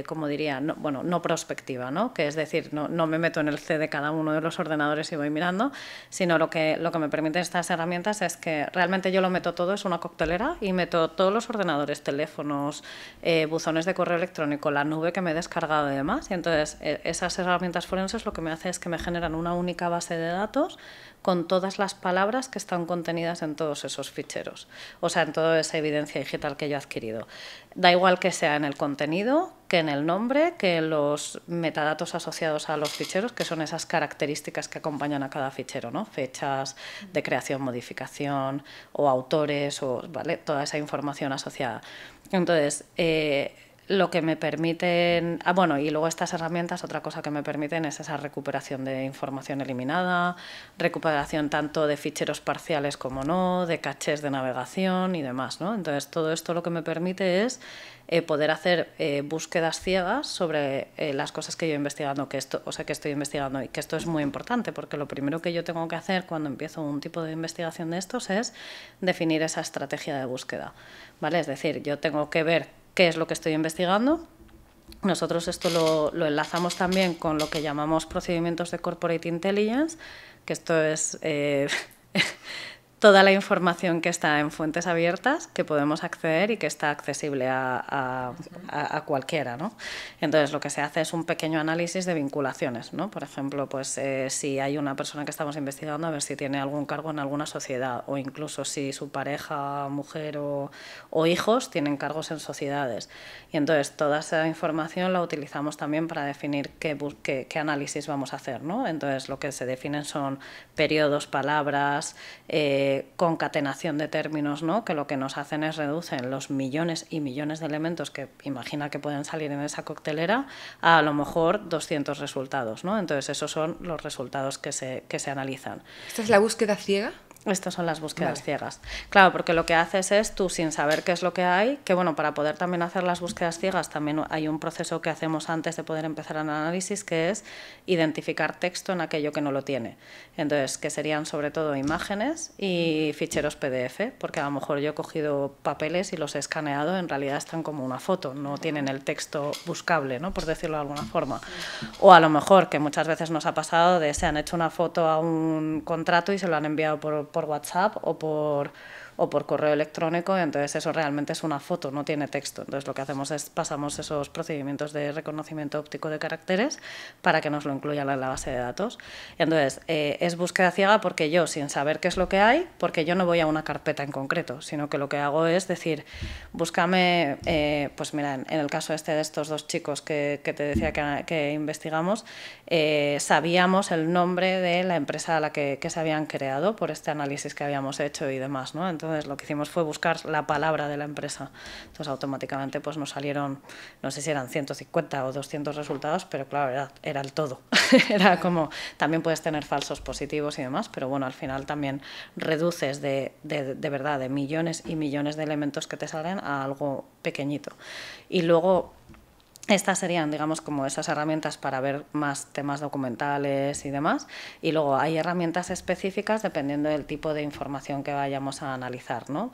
S2: como diría, no prospectiva, ¿no? Que es decir, no me meto en el C de cada uno de los ordenadores y voy mirando, sino lo que me permiten estas herramientas es que realmente yo lo meto todo, es una coctelera, y meto todos los ordenadores, teléfonos, buzones de correo electrónico, la nube que me he descargado y demás, y entonces esas herramientas forenses lo que me hace es que me generan una única base de datos con todas las palabras que están contenidas en todos esos ficheros, o sea, en toda esa evidencia digital que yo he adquirido. Da igual que sea en el contenido, que en el nombre, que en los metadatos asociados a los ficheros, que son esas características que acompañan a cada fichero, ¿no? Fechas de creación, modificación, o autores, ¿vale? Toda esa información asociada. Entonces, lo que me permiten... y luego estas herramientas, otra cosa que me permiten es esa recuperación de información eliminada, recuperación tanto de ficheros parciales como no, de cachés de navegación y demás, ¿no? Entonces, todo esto lo que me permite es poder hacer búsquedas ciegas sobre las cosas que yo investigando, que estoy investigando, y que esto es muy importante, porque lo primero que yo tengo que hacer cuando empiezo un tipo de investigación de estos es definir esa estrategia de búsqueda, ¿vale? Es decir, yo tengo que ver qué es lo que estoy investigando. Nosotros esto lo enlazamos también con lo que llamamos procedimientos de Corporate Intelligence, que esto es toda la información que está en fuentes abiertas, que podemos acceder y que está accesible a cualquiera, ¿no? Entonces, lo que se hace es un pequeño análisis de vinculaciones, ¿no? Por ejemplo, pues si hay una persona que estamos investigando, a ver si tiene algún cargo en alguna sociedad, o incluso si su pareja, mujer o hijos tienen cargos en sociedades. Y entonces, toda esa información la utilizamos también para definir qué análisis vamos a hacer, ¿no? Entonces, lo que se definen son periodos, palabras, concatenación de términos, ¿no? Que lo que nos hacen es reducen los millones y millones de elementos que imagina que pueden salir en esa coctelera a lo mejor 200 resultados, ¿no? Entonces esos son los resultados que se analizan.
S1: ¿Esta es la búsqueda ciega?
S2: Estas son las búsquedas ciegas. Claro, porque lo que haces es tú, sin saber qué es lo que hay, que bueno, para poder también hacer las búsquedas ciegas también hay un proceso que hacemos antes de poder empezar el análisis, que es identificar texto en aquello que no lo tiene. Entonces, que serían sobre todo imágenes y ficheros PDF, porque a lo mejor yo he cogido papeles y los he escaneado, en realidad están como una foto, no tienen el texto buscable, ¿no? Por decirlo de alguna forma. O a lo mejor, que muchas veces nos ha pasado, se han hecho una foto a un contrato y se lo han enviado por WhatsApp o por correo electrónico, entonces eso realmente es una foto, no tiene texto. Entonces lo que hacemos es pasamos esos procedimientos de reconocimiento óptico de caracteres para que nos lo incluyan en la base de datos. Entonces es búsqueda ciega porque yo, sin saber qué es lo que hay, porque yo no voy a una carpeta en concreto, sino que lo que hago es decir, búscame, pues mira, en el caso de estos dos chicos que te decía que investigamos, sabíamos el nombre de la empresa a la que se habían creado por este análisis que habíamos hecho y demás, ¿no? Entonces lo que hicimos fue buscar la palabra de la empresa. Entonces automáticamente pues nos salieron, no sé si eran 150 o 200 resultados, pero claro, era el todo. Era como, también puedes tener falsos positivos y demás, pero bueno, al final también reduces de verdad de millones y millones de elementos que te salen a algo pequeñito. Y luego estas serían, digamos, como esas herramientas para ver más temas documentales y demás. Y luego hay herramientas específicas dependiendo del tipo de información que vayamos a analizar, ¿no?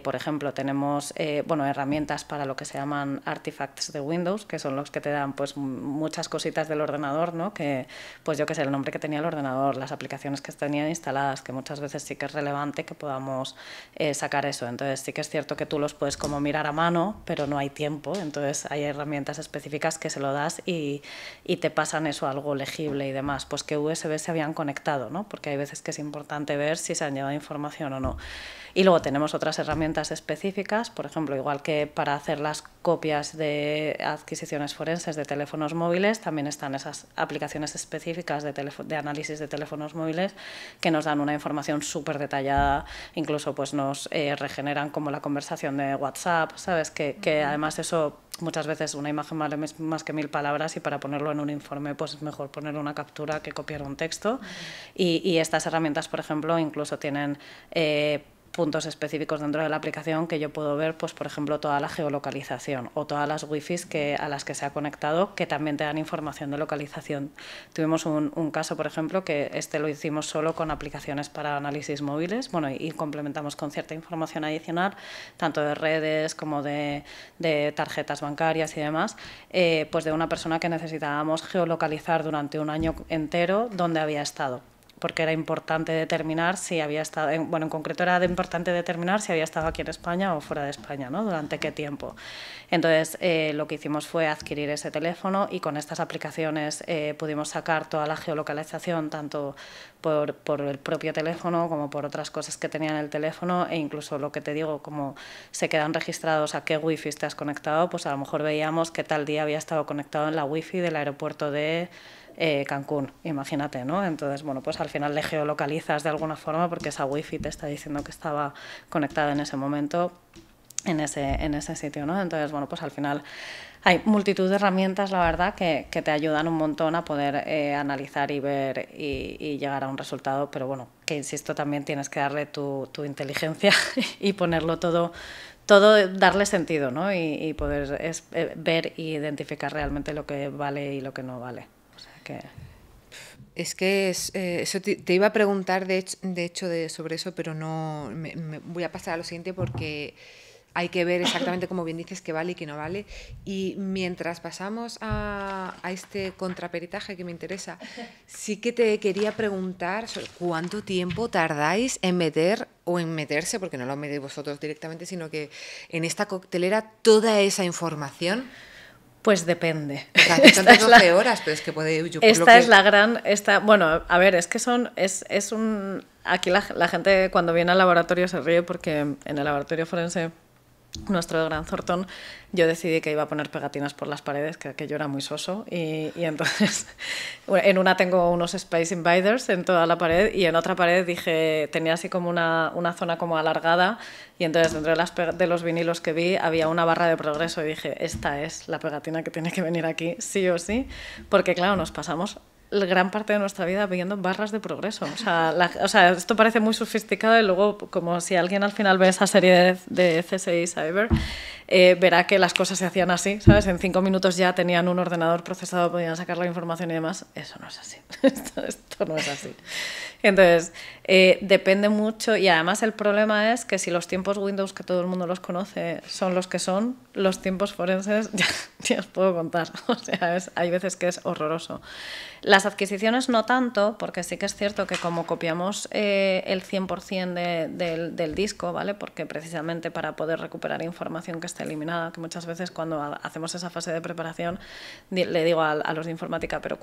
S2: Por ejemplo, tenemos herramientas para lo que se llaman artifacts de Windows, que son los que te dan pues muchas cositas del ordenador, ¿no? Que, pues yo qué sé, el nombre que tenía el ordenador, las aplicaciones que tenían instaladas, que muchas veces sí que es relevante que podamos sacar eso. Entonces sí que es cierto que tú los puedes como mirar a mano, pero no hay tiempo. Entonces hay herramientas específicas que se lo das y te pasan eso, algo legible y demás, pues que USB se habían conectado, ¿no? Porque hay veces que es importante ver si se han llevado información o no. Y luego tenemos otras herramientas específicas, por ejemplo, igual que para hacer las copias de adquisiciones forenses de teléfonos móviles, también están esas aplicaciones específicas de análisis de teléfonos móviles que nos dan una información súper detallada, incluso pues nos regeneran como la conversación de WhatsApp, ¿sabes? Que además eso muchas veces una imagen vale más que 1000 palabras y para ponerlo en un informe pues es mejor poner una captura que copiar un texto. Y estas herramientas, por ejemplo, incluso tienen puntos específicos dentro de la aplicación que yo puedo ver, pues por ejemplo, toda la geolocalización o todas las wifis a las que se ha conectado, que también te dan información de localización. Tuvimos un caso, por ejemplo, que lo hicimos solo con aplicaciones para análisis móviles, bueno, y complementamos con cierta información adicional, tanto de redes como de tarjetas bancarias y demás, pues de una persona que necesitábamos geolocalizar durante un año entero dónde había estado, porque era importante determinar si había estado, en concreto era importante determinar si había estado aquí en España o fuera de España, ¿no? Durante qué tiempo. Entonces, lo que hicimos fue adquirir ese teléfono y con estas aplicaciones pudimos sacar toda la geolocalización, tanto por el propio teléfono como por otras cosas que tenía en el teléfono, e incluso lo que te digo, como se quedan registrados a qué wifi te has conectado, pues a lo mejor veíamos que tal día había estado conectado en la wifi del aeropuerto de Cancún, imagínate, ¿no? Entonces, bueno, pues al final le geolocalizas de alguna forma porque esa wifi te está diciendo que estaba conectada en ese momento en ese sitio, ¿no? Entonces, bueno, pues al final hay multitud de herramientas, la verdad, que te ayudan un montón a poder analizar y ver y llegar a un resultado, pero bueno, que insisto, también tienes que darle tu inteligencia y ponerlo todo darle sentido, ¿no? Y poder ver e identificar realmente lo que vale y lo que no vale. O sea que...
S1: Es que eso te iba a preguntar de hecho sobre eso, pero no me voy a pasar a lo siguiente porque Hay que ver exactamente, como bien dices, qué vale y qué no vale. Y mientras pasamos a este contraperitaje que me interesa, sí que te quería preguntar sobre cuánto tiempo tardáis en meter o en meterse, porque no lo metéis vosotros directamente, sino que en esta coctelera toda esa información.
S2: Pues depende.
S1: Son 12 horas, pero es que puede...
S2: Es la gran... bueno, a ver, es que aquí la gente cuando viene al laboratorio se ríe porque en el laboratorio forense, nuestro gran Thornton, yo decidí que iba a poner pegatinas por las paredes, que aquello era muy soso, y entonces en una tengo unos Space Invaders en toda la pared, y en otra pared tenía así como una zona como alargada, y entonces dentro de los vinilos que vi había una barra de progreso, y dije, esta es la pegatina que tiene que venir aquí, sí o sí, porque claro, nos pasamos gran parte de nuestra vida viendo barras de progreso. O sea, esto parece muy sofisticado y luego, como si alguien al final ve esa serie de CSI Cyber, verá que las cosas se hacían así, ¿sabes? En 5 minutos ya tenían un ordenador procesado, podían sacar la información y demás. Eso no es así. Esto no es así. Entonces, depende mucho, y además el problema es que si los tiempos Windows, que todo el mundo los conoce, son los que son, los tiempos forenses ya os puedo contar. O sea, hay veces que es horroroso. Las adquisiciones no tanto, porque sí que es cierto que como copiamos el 100% del disco, ¿vale? Porque precisamente para poder recuperar información que está eliminada, que muchas veces cuando hacemos esa fase de preparación le digo a los de informática, pero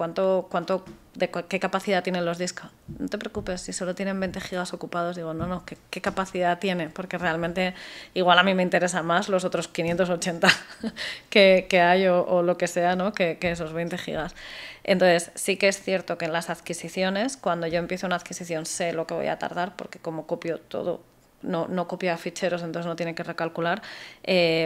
S2: ¿qué capacidad tienen los discos? No te preocupes, si solo tienen 20 gigas ocupados, digo, no, ¿qué capacidad tiene? Porque realmente igual a mí me interesan más los otros 580 que hay o lo que sea, ¿no? que esos 20 gigas. Entonces, sí que es cierto que en las adquisiciones, cuando yo empiezo una adquisición, sé lo que voy a tardar, porque como copio todo, no copia ficheros, entonces no tiene que recalcular,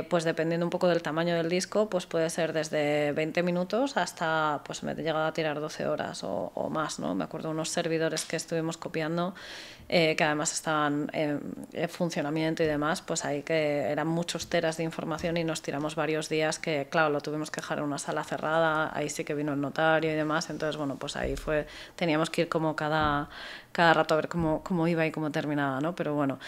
S2: pues dependiendo un poco del tamaño del disco, pues puede ser desde 20 minutos hasta, pues me he llegado a tirar 12 horas o más, ¿no? Me acuerdo de unos servidores que estuvimos copiando, que además estaban en funcionamiento y demás, pues ahí que eran muchos teras de información y nos tiramos varios días que, claro, lo tuvimos que dejar en una sala cerrada, ahí sí que vino el notario y demás, entonces, bueno, pues ahí teníamos que ir como cada rato a ver cómo iba y cómo terminaba, ¿no? Pero bueno,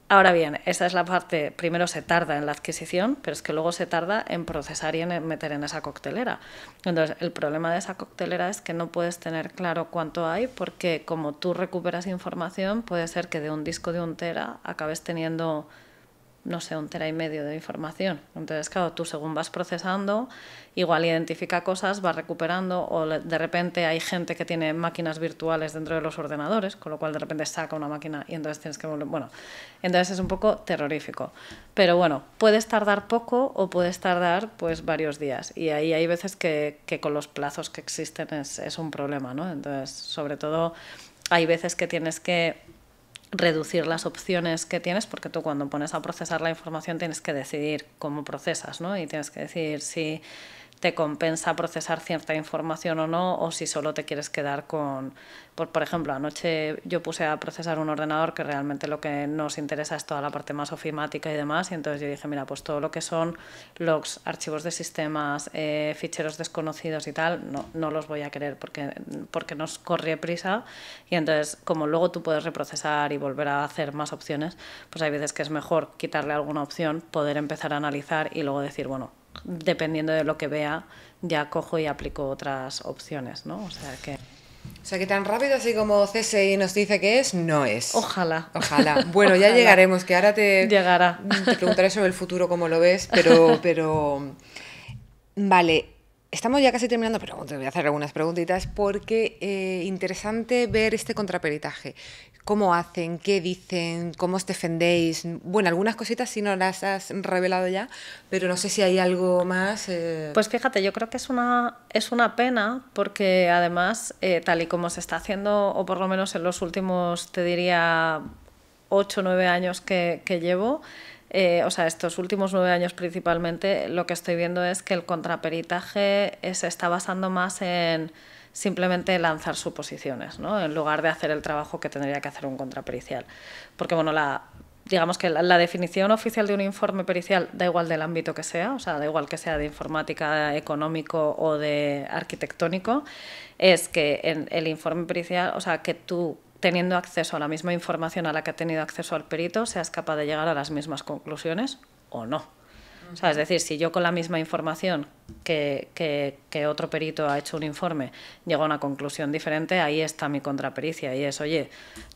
S2: ahora bien, esa es la parte, primero se tarda en la adquisición, pero es que luego se tarda en procesar y en meter en esa coctelera. Entonces, el problema de esa coctelera es que no puedes tener claro cuánto hay, porque como tú recuperas información, puede ser que de un disco de 1 tera acabes teniendo, no sé, 1,5 teras de información. Entonces, claro, tú según vas procesando, igual identifica cosas, vas recuperando, o de repente hay gente que tiene máquinas virtuales dentro de los ordenadores, con lo cual de repente saca una máquina y entonces tienes que volver. Bueno, entonces es un poco terrorífico. Pero bueno, puedes tardar poco o puedes tardar pues varios días. Y ahí hay veces que con los plazos que existen es un problema, ¿no? Entonces, sobre todo, hay veces que tienes que reducir las opciones que tienes, porque tú cuando pones a procesar la información tienes que decidir cómo procesas, ¿no? Y tienes que decidir si te compensa procesar cierta información o no, o si solo te quieres quedar con... Por ejemplo, anoche yo puse a procesar un ordenador que realmente lo que nos interesa es toda la parte más ofimática y demás, y entonces yo dije, mira, pues todo lo que son logs, archivos de sistemas, ficheros desconocidos y tal, no los voy a querer porque nos corre prisa, y entonces como luego tú puedes reprocesar y volver a hacer más opciones, pues hay veces que es mejor quitarle alguna opción, poder empezar a analizar y luego decir, bueno, dependiendo de lo que vea, ya cojo y aplico otras opciones, ¿no? O sea que
S1: tan rápido así como CSI nos dice que es, no es.
S2: Ojalá.
S1: Bueno, ya llegaremos, que ahora te preguntaré sobre el futuro, cómo lo ves, pero vale, estamos ya casi terminando, pero te voy a hacer algunas preguntitas porque interesante ver este contraperitaje. ¿Cómo hacen? ¿Qué dicen? ¿Cómo os defendéis? Bueno, algunas cositas sí no las has revelado ya, pero no sé si hay algo más.
S2: Pues fíjate, yo creo que es una pena porque además, tal y como se está haciendo, o por lo menos en los últimos, te diría, 8 o 9 años que llevo, o sea, estos últimos 9 años principalmente, lo que estoy viendo es que el contraperitaje se está basando más en simplemente lanzar suposiciones, ¿no? En lugar de hacer el trabajo que tendría que hacer un contrapericial. Porque, bueno, digamos que la definición oficial de un informe pericial da igual del ámbito que sea, o sea, da igual que sea de informática, económico o de arquitectónico, es que en el informe pericial, o sea, que tú teniendo acceso a la misma información a la que ha tenido acceso al perito, seas capaz de llegar a las mismas conclusiones o no. O sea, es decir, si yo con la misma información que otro perito ha hecho un informe llego a una conclusión diferente, ahí está mi contrapericia y es, oye,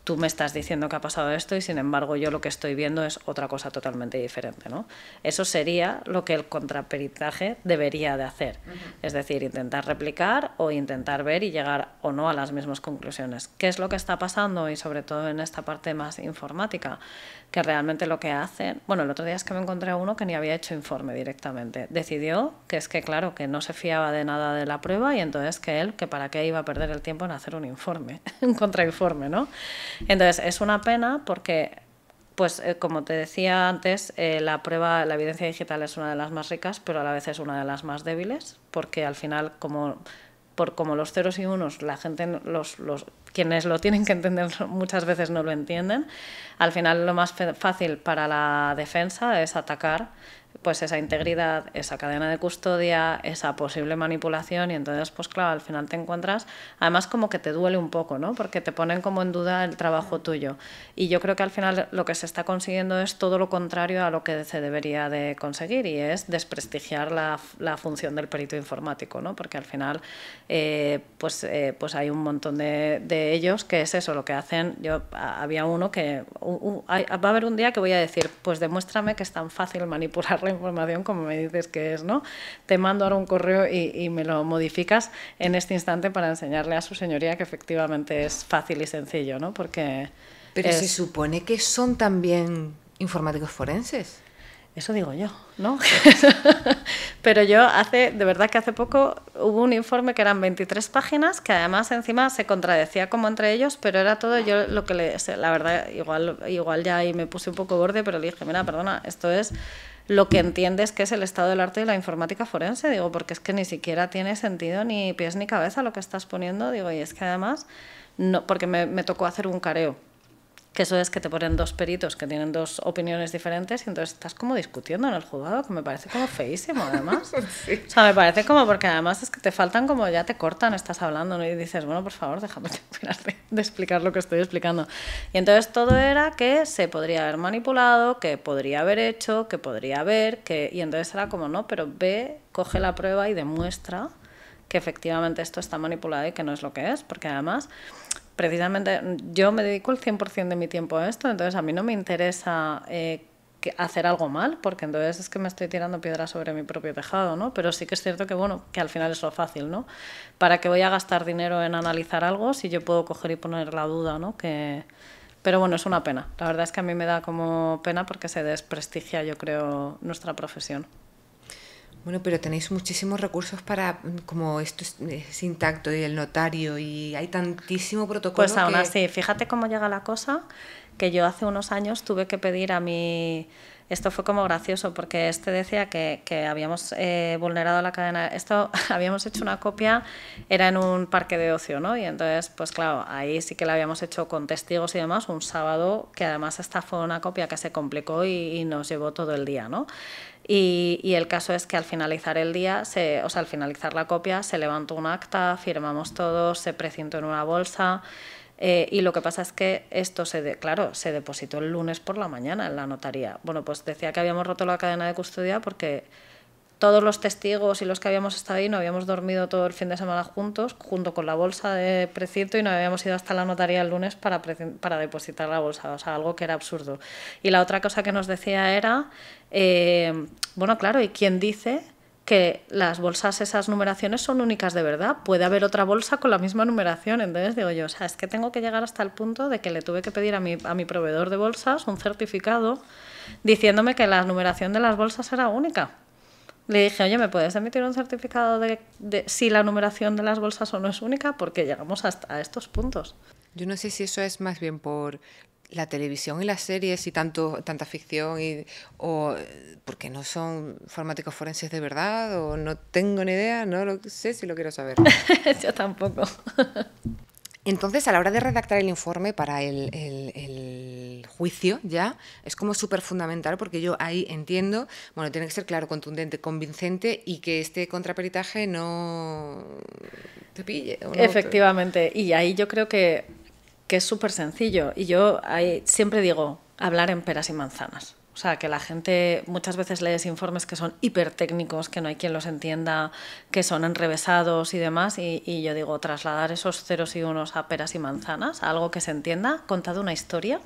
S2: tú me estás diciendo que ha pasado esto y sin embargo yo lo que estoy viendo es otra cosa totalmente diferente, ¿no? Eso sería lo que el contraperitaje debería de hacer, es decir, intentar replicar o intentar ver y llegar o no a las mismas conclusiones. ¿Qué es lo que está pasando? Y sobre todo en esta parte más informática, que realmente lo que hacen... Bueno, el otro día es que me encontré a uno que ni había hecho informe directamente. Decidió que es que, claro, que no se fiaba de nada de la prueba y entonces que él, que para qué iba a perder el tiempo en hacer un informe, un contrainforme, ¿no? Entonces, es una pena porque, pues, como te decía antes, la prueba, la evidencia digital es una de las más ricas, pero a la vez es una de las más débiles, porque al final, como los ceros y unos, la gente, quienes lo tienen que entender muchas veces no lo entienden, al final lo más fácil para la defensa es atacar pues esa integridad, esa cadena de custodia, esa posible manipulación y entonces, pues claro, al final te encuentras, además como que te duele un poco, ¿no? Porque te ponen como en duda el trabajo tuyo. Y yo creo que al final lo que se está consiguiendo es todo lo contrario a lo que se debería de conseguir y es desprestigiar la función del perito informático, ¿no? Porque al final, pues hay un montón de ellos que es eso, lo que hacen. Había uno que, va a haber un día que voy a decir, pues demuéstrame que es tan fácil manipular la información como me dices que es, ¿no? Te mando ahora un correo y me lo modificas en este instante para enseñarle a su señoría que efectivamente es fácil y sencillo, ¿no? Porque
S1: pero se supone que son también informáticos forenses.
S2: Eso digo yo, ¿no? Pero de verdad que hace poco hubo un informe que eran 23 páginas, que además encima se contradecía como entre ellos, pero era todo yo lo que la verdad, igual ya ahí me puse un poco borde, pero le dije, mira, perdona, esto es lo que entiendes que es el estado del arte de la informática forense, digo, porque es que ni siquiera tiene sentido ni pies ni cabeza lo que estás poniendo, digo, y es que además, no, porque me tocó hacer un careo, que eso es que te ponen dos peritos que tienen dos opiniones diferentes y entonces estás como discutiendo en el juzgado, que me parece como feísimo además. Sí. O sea, me parece como porque además es que te faltan como ya te cortan, estás hablando, ¿no? Y dices, bueno, por favor, déjame terminar de explicar lo que estoy explicando. Y entonces todo era que se podría haber manipulado, que podría haber hecho, que podría haber, y entonces era como, no, pero ve, coge la prueba y demuestra que efectivamente esto está manipulado y que no es lo que es, porque además... Precisamente yo me dedico el 100% de mi tiempo a esto, entonces a mí no me interesa hacer algo mal, porque entonces es que me estoy tirando piedras sobre mi propio tejado, ¿no? Pero sí que es cierto que, bueno, que al final es lo fácil, ¿no? ¿Para qué voy a gastar dinero en analizar algo si yo puedo coger y poner la duda, ¿no? Pero bueno, es una pena. La verdad es que a mí me da como pena porque se desprestigia, yo creo, nuestra profesión.
S1: Bueno, pero tenéis muchísimos recursos para, como esto es intacto y el notario y hay tantísimo protocolo.
S2: Pues aún así, fíjate cómo llega la cosa, que yo hace unos años tuve que pedir a mi... Esto fue como gracioso porque decía que habíamos vulnerado la cadena. Esto habíamos hecho una copia, era en un parque de ocio, ¿no? Y entonces, pues claro, ahí sí que la habíamos hecho con testigos y demás, un sábado, que además esta fue una copia que se complicó y nos llevó todo el día, ¿no? Y el caso es que al finalizar el día, al finalizar la copia, se levantó un acta, firmamos todos, se precintó en una bolsa. Y lo que pasa es que esto se depositó el lunes por la mañana en la notaría. Bueno, pues decía que habíamos roto la cadena de custodia porque todos los testigos y los que habíamos estado ahí no habíamos dormido todo el fin de semana juntos, junto con la bolsa de precinto, y no habíamos ido hasta la notaría el lunes para depositar la bolsa, o sea, algo que era absurdo. Y la otra cosa que nos decía era, bueno, claro, ¿y quién dice que las bolsas, esas numeraciones son únicas de verdad? Puede haber otra bolsa con la misma numeración. Entonces digo yo, o sea, es que tengo que llegar hasta el punto de que le tuve que pedir a mi proveedor de bolsas un certificado diciéndome que la numeración de las bolsas era única. Le dije, oye, ¿me puedes emitir un certificado de si la numeración de las bolsas o no es única? Porque llegamos hasta estos puntos.
S1: Yo no sé si eso es más bien por la televisión y las series y tanta ficción o porque no son informáticos forenses de verdad, o no tengo ni idea, no lo sé si lo quiero saber.
S2: Yo tampoco.
S1: Entonces, a la hora de redactar el informe para el juicio ya, es como súper fundamental, porque yo ahí entiendo, bueno, tiene que ser claro, contundente, convincente y que este contraperitaje no te pille.
S2: Efectivamente, y ahí yo creo que que es súper sencillo. Y yo siempre digo, hablar en peras y manzanas. O sea, que la gente muchas veces lees informes que son hipertécnicos, que no hay quien los entienda, que son enrevesados y demás, y yo digo, trasladar esos ceros y unos a peras y manzanas, a algo que se entienda, contado una historia,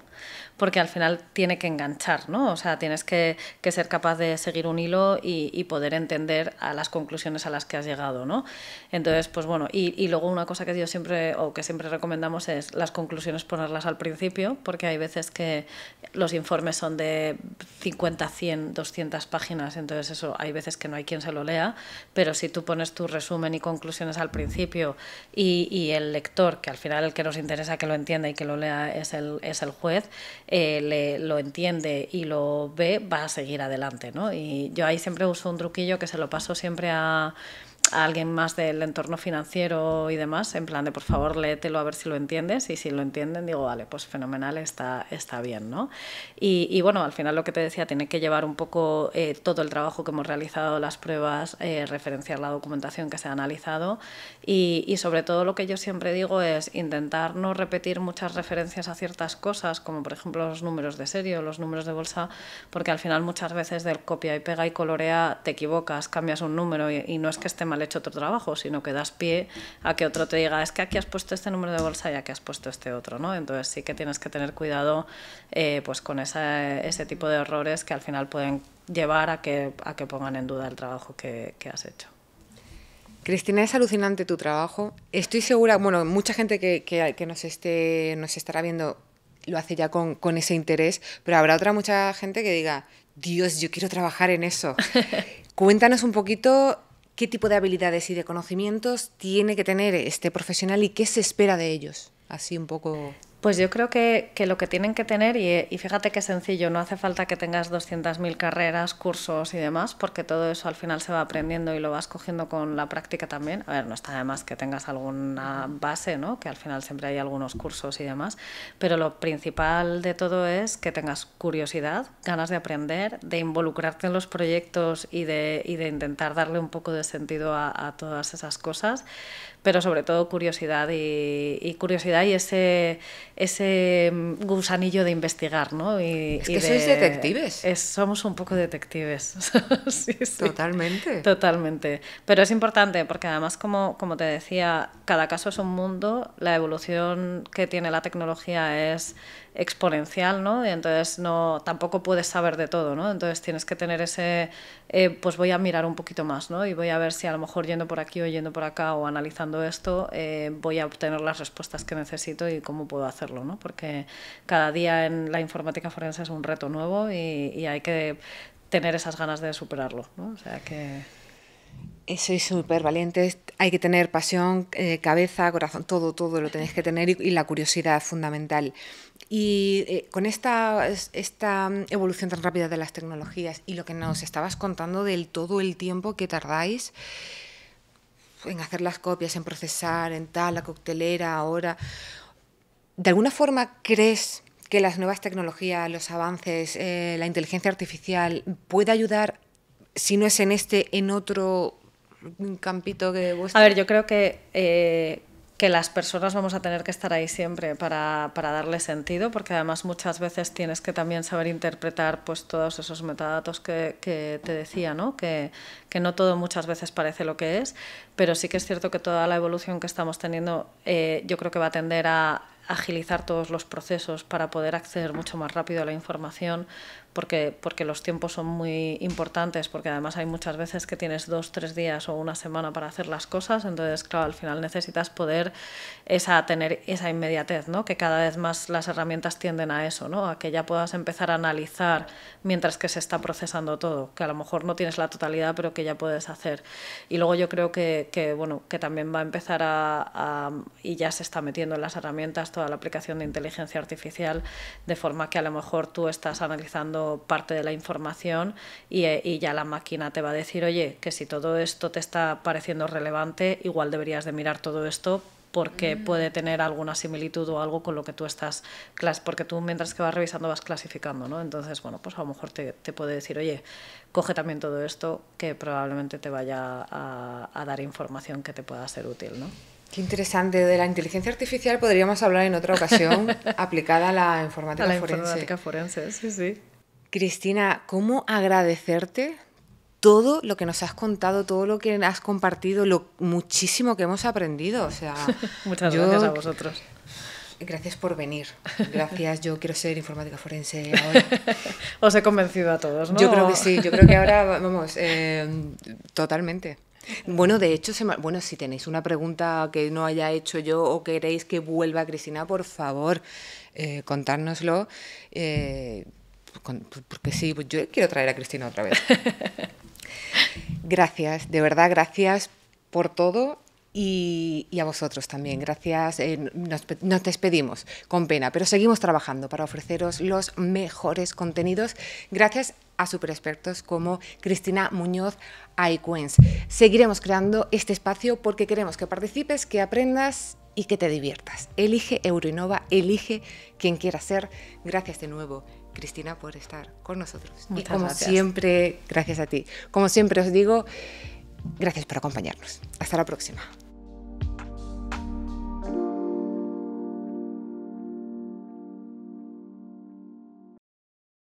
S2: porque al final tiene que enganchar, ¿no? O sea, tienes que ser capaz de seguir un hilo y poder entender a las conclusiones a las que has llegado, ¿no? Entonces, pues bueno, y luego una cosa que yo siempre, o que siempre recomendamos es las conclusiones ponerlas al principio, porque hay veces que los informes son de 50, 100, 200 páginas, entonces eso hay veces que no hay quien se lo lea, pero si tú pones tu resumen y conclusiones al principio y el lector, que al final el que nos interesa que lo entienda y que lo lea es el juez, lo entiende y lo ve, va a seguir adelante, ¿no? Y yo ahí siempre uso un truquillo que se lo paso siempre a alguien más del entorno financiero y demás, en plan de por favor léetelo a ver si lo entiendes, y si lo entienden digo vale, pues fenomenal, está bien, ¿no? Y bueno, al final lo que te decía, tiene que llevar un poco todo el trabajo que hemos realizado, las pruebas, referenciar la documentación que se ha analizado y sobre todo lo que yo siempre digo es intentar no repetir muchas referencias a ciertas cosas, como por ejemplo los números de serie o los números de bolsa, porque al final muchas veces del copia y pega y colorea te equivocas, cambias un número y no es que esté mal hecho otro trabajo, sino que das pie a que otro te diga es que aquí has puesto este número de bolsa y aquí has puesto este otro, ¿no? Entonces sí que tienes que tener cuidado pues con ese tipo de errores que al final pueden llevar a que pongan en duda el trabajo que has hecho.
S1: Cristina, es alucinante tu trabajo. Estoy segura, bueno, mucha gente que nos estará viendo lo hace ya con ese interés, pero habrá mucha gente que diga, Dios, yo quiero trabajar en eso. Cuéntanos un poquito qué tipo de habilidades y de conocimientos tiene que tener este profesional y qué se espera de ellos. Así un poco...
S2: Pues yo creo que lo que tienen que tener, y fíjate qué sencillo, no hace falta que tengas 200.000 carreras, cursos y demás, porque todo eso al final se va aprendiendo y lo vas cogiendo con la práctica también. A ver, no está de más que tengas alguna base, ¿no? Que al final siempre hay algunos cursos y demás, pero lo principal de todo es que tengas curiosidad, ganas de aprender, de involucrarte en los proyectos y de intentar darle un poco de sentido a todas esas cosas, pero sobre todo curiosidad y ese gusanillo de investigar, ¿no?
S1: Es que sois detectives.
S2: Somos un poco detectives. Sí.
S1: Totalmente.
S2: Totalmente. Pero es importante porque además, como te decía, cada caso es un mundo, la evolución que tiene la tecnología es exponencial, ¿no? Y entonces tampoco puedes saber de todo, ¿no? Entonces tienes que tener pues voy a mirar un poquito más, ¿no? Y voy a ver si a lo mejor yendo por aquí o yendo por acá o analizando esto voy a obtener las respuestas que necesito y cómo puedo hacerlo, ¿no? Porque cada día en la informática forense es un reto nuevo y hay que tener esas ganas de superarlo, ¿no? O sea que...
S1: Sois súper valientes, hay que tener pasión, cabeza, corazón, todo lo tenéis que tener y la curiosidad fundamental. Y con esta evolución tan rápida de las tecnologías y lo que nos estabas contando del todo el tiempo que tardáis en hacer las copias, en procesar, en tal, la coctelera, ahora, ¿de alguna forma crees que las nuevas tecnologías, los avances, la inteligencia artificial puede ayudar, si no es en en otro campito que vuestro?
S2: A ver, yo creo que las personas vamos a tener que estar ahí siempre para darle sentido, porque además muchas veces tienes que también saber interpretar pues todos esos metadatos que te decía, ¿no? Que no todo muchas veces parece lo que es, pero sí que es cierto que toda la evolución que estamos teniendo yo creo que va a tender a agilizar todos los procesos para poder acceder mucho más rápido a la información, porque los tiempos son muy importantes, porque además hay muchas veces que tienes 2, 3 días o una semana para hacer las cosas, entonces claro, al final necesitas poder tener esa inmediatez, ¿no? Que cada vez más las herramientas tienden a eso, ¿no? A que ya puedas empezar a analizar mientras que se está procesando todo, que a lo mejor no tienes la totalidad, pero que ya puedes hacer. Y luego yo creo que también va a empezar y ya se está metiendo en las herramientas toda la aplicación de inteligencia artificial, de forma que a lo mejor tú estás analizando parte de la información y ya la máquina te va a decir, oye, que si todo esto te está pareciendo relevante, igual deberías de mirar todo esto porque puede tener alguna similitud o algo con lo que tú estás, porque tú mientras que vas revisando vas clasificando, ¿no? Entonces, bueno, pues a lo mejor te puede decir, oye, coge también todo esto que probablemente te vaya a dar información que te pueda ser útil, ¿no?
S1: Qué interesante. De la inteligencia artificial podríamos hablar en otra ocasión aplicada a la informática forense.
S2: Informática forense, sí, sí.
S1: Cristina, ¿cómo agradecerte todo lo que nos has contado, todo lo que has compartido, lo muchísimo que hemos aprendido? O sea,
S2: muchas gracias a vosotros.
S1: Gracias por venir. Gracias, yo quiero ser informática forense ahora.
S2: Os he convencido a todos, ¿no?
S1: Yo creo que sí, yo creo que ahora, vamos, totalmente. Bueno, de hecho, bueno, si tenéis una pregunta que no haya hecho yo o queréis que vuelva Cristina, por favor, contárnoslo. Porque sí, pues yo quiero traer a Cristina otra vez. Gracias, de verdad, gracias por todo. Y a vosotros también, gracias. Nos despedimos con pena, pero seguimos trabajando para ofreceros los mejores contenidos gracias a superexpertos como Cristina Muñoz iQuens. Seguiremos creando este espacio porque queremos que participes, que aprendas y que te diviertas. Elige Euroinnova, elige quien quieras ser. Gracias de nuevo, Cristina, por estar con nosotros.
S2: Muchas
S1: y como
S2: gracias.
S1: siempre, gracias a ti. Como siempre os digo, gracias por acompañarnos. Hasta la próxima.